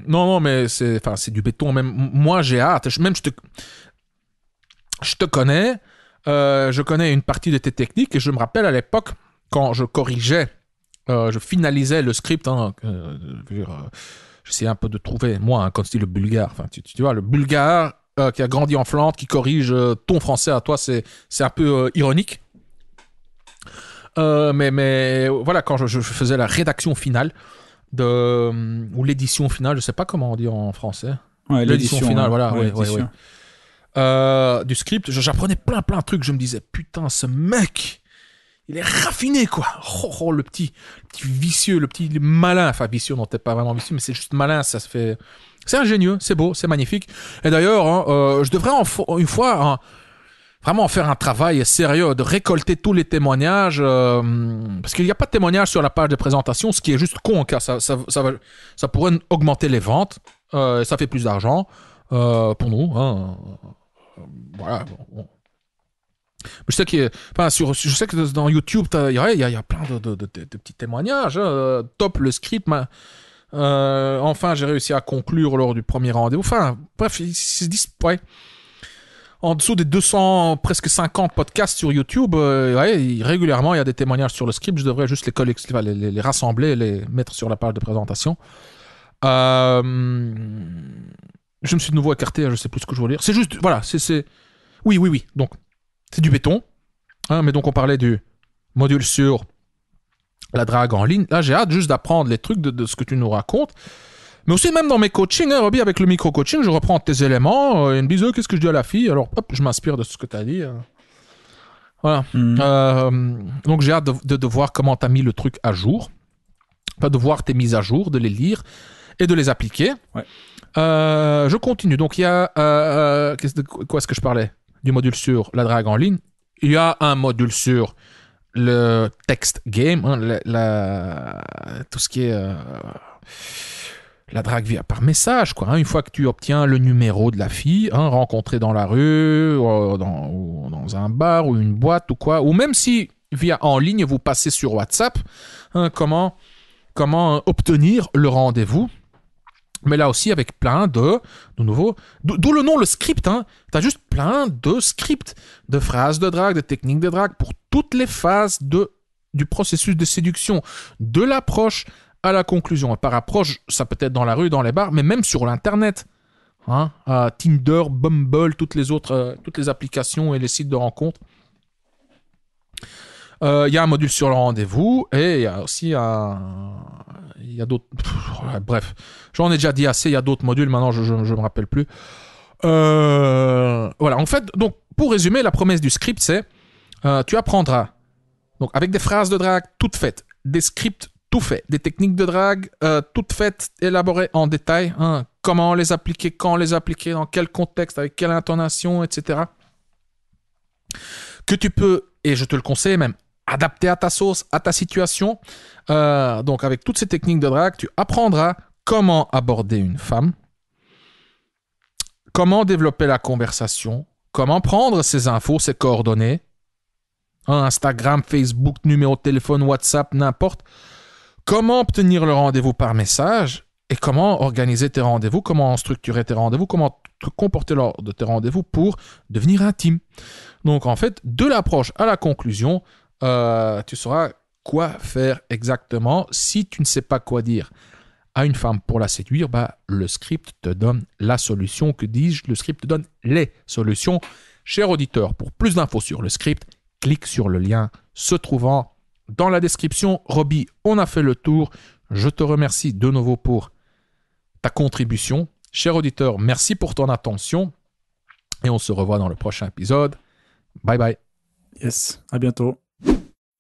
Non, mais c'est du béton. Même moi, j'ai hâte. je te connais, je connais une partie de tes techniques et je me rappelle à l'époque quand je corrigeais, je finalisais le script, j'essayais un peu de trouver, moi, quand c'était le bulgare, enfin, tu vois, le bulgare qui a grandi en Flandre, qui corrige ton français à toi, c'est un peu ironique. Mais voilà, quand je faisais la rédaction finale, ou l'édition finale, je sais pas comment on dit en français. Ouais, l'édition finale, voilà, ouais, du script, j'apprenais plein de trucs, je me disais, putain, ce mec, il est raffiné, quoi. Oh, le petit vicieux, le petit malin. Enfin, vicieux, non, t'es pas vraiment vicieux, mais c'est juste malin, ça se fait... C'est ingénieux, c'est beau, c'est magnifique. Et d'ailleurs, je devrais une fois vraiment faire un travail sérieux, de récolter tous les témoignages, parce qu'il n'y a pas de témoignages sur la page de présentation, ce qui est juste con, car ça pourrait augmenter les ventes, ça fait plus d'argent pour nous. Voilà, bon. Je sais je sais que dans YouTube, il y a plein de petits témoignages. Top le script. Enfin, j'ai réussi à conclure lors du premier rendez-vous. Enfin, bref, ils se disent, ouais. En dessous des 200, presque 50 podcasts sur YouTube, régulièrement, il y a des témoignages sur le script. Je devrais juste les rassembler, les mettre sur la page de présentation. Je me suis de nouveau écarté, je sais plus ce que je voulais dire. C'est juste, voilà, Oui. Donc, c'est du béton. Mais donc, on parlait du module sur la drague en ligne. Là, j'ai hâte juste d'apprendre les trucs de ce que tu nous racontes. Mais aussi, même dans mes coachings, Robbie, avec le micro-coaching, je reprends tes éléments. Ils me disent, qu'est-ce que je dis à la fille? Alors, hop, je m'inspire de ce que tu as dit. Voilà. Donc, j'ai hâte de voir comment tu as mis le truc à jour. Enfin, de voir tes mises à jour, de les lire et de les appliquer. Ouais. Je continue. Donc, il y a... quoi est-ce que je parlais? Du module sur la drague en ligne. Il y a un module sur le text game, tout ce qui est la drague par message, quoi. Une fois que tu obtiens le numéro de la fille, rencontrée dans la rue, ou dans un bar ou une boîte ou quoi, ou même si via en ligne vous passez sur WhatsApp, comment obtenir le rendez-vous. Mais là aussi, avec plein de nouveau, d'où le nom, le script. T'as juste plein de scripts, de phrases de drague, de techniques de drague pour toutes les phases du processus de séduction, de l'approche à la conclusion. Et par approche, ça peut être dans la rue, dans les bars, mais même sur l'Internet. Tinder, Bumble, toutes les applications et les sites de rencontres. Il y a un module sur le rendez-vous et il y a aussi il y a d'autres... Bref, j'en ai déjà dit assez, il y a d'autres modules, maintenant je me rappelle plus. Voilà, en fait, donc pour résumer, la promesse du script, c'est tu apprendras, donc avec des phrases de drague toutes faites, des scripts tout faits, des techniques de drague toutes faites, élaborées en détail, comment les appliquer, quand les appliquer, dans quel contexte, avec quelle intonation, etc. Que tu peux, et je te le conseille même, adapter à ta sauce, à ta situation. Donc avec toutes ces techniques de drague, tu apprendras comment aborder une femme, comment développer la conversation, comment prendre ses infos, ses coordonnées, Instagram, Facebook, numéro de téléphone, WhatsApp, n'importe, comment obtenir le rendez-vous par message et comment organiser tes rendez-vous, comment structurer tes rendez-vous, comment te comporter lors de tes rendez-vous pour devenir intime. Donc en fait, de l'approche à la conclusion, tu sauras quoi faire exactement. Si tu ne sais pas quoi dire à une femme pour la séduire, le script te donne la solution. Que dis-je? Le script te donne les solutions. Cher auditeur, pour plus d'infos sur le script, clique sur le lien se trouvant dans la description. Robbie, on a fait le tour. Je te remercie de nouveau pour ta contribution. Cher auditeur, merci pour ton attention et on se revoit dans le prochain épisode. Bye bye. Yes, à bientôt.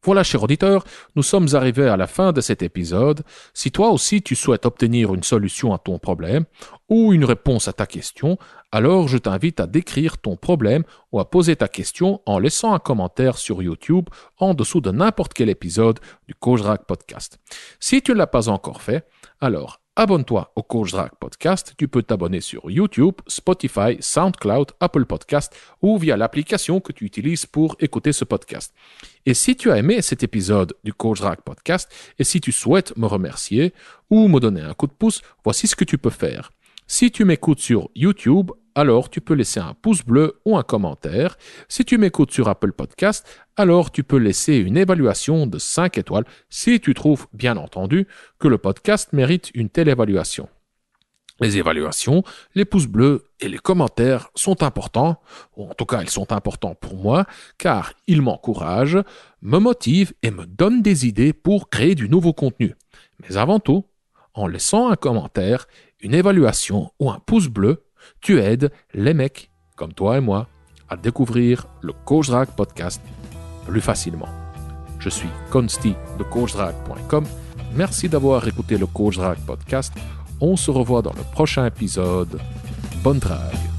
Voilà, cher auditeur, nous sommes arrivés à la fin de cet épisode. Si toi aussi tu souhaites obtenir une solution à ton problème ou une réponse à ta question, alors je t'invite à décrire ton problème ou à poser ta question en laissant un commentaire sur YouTube en dessous de n'importe quel épisode du Coach Drague Podcast. Si tu ne l'as pas encore fait, alors abonne-toi au Coach Drague Podcast. Tu peux t'abonner sur YouTube, Spotify, SoundCloud, Apple Podcast ou via l'application que tu utilises pour écouter ce podcast. Et si tu as aimé cet épisode du Coach Drague Podcast et si tu souhaites me remercier ou me donner un coup de pouce, voici ce que tu peux faire. Si tu m'écoutes sur YouTube, alors tu peux laisser un pouce bleu ou un commentaire. Si tu m'écoutes sur Apple Podcast, alors tu peux laisser une évaluation de 5 étoiles si tu trouves, bien entendu, que le podcast mérite une telle évaluation. Les évaluations, les pouces bleus et les commentaires sont importants, ou en tout cas ils sont importants pour moi, car ils m'encouragent, me motivent et me donnent des idées pour créer du nouveau contenu. Mais avant tout, en laissant un commentaire, une évaluation ou un pouce bleu, tu aides les mecs comme toi et moi à découvrir le Coach Drag Podcast plus facilement. Je suis Consti de CoachDrag.com. Merci d'avoir écouté le Coach Drag Podcast. On se revoit dans le prochain épisode. Bonne drague!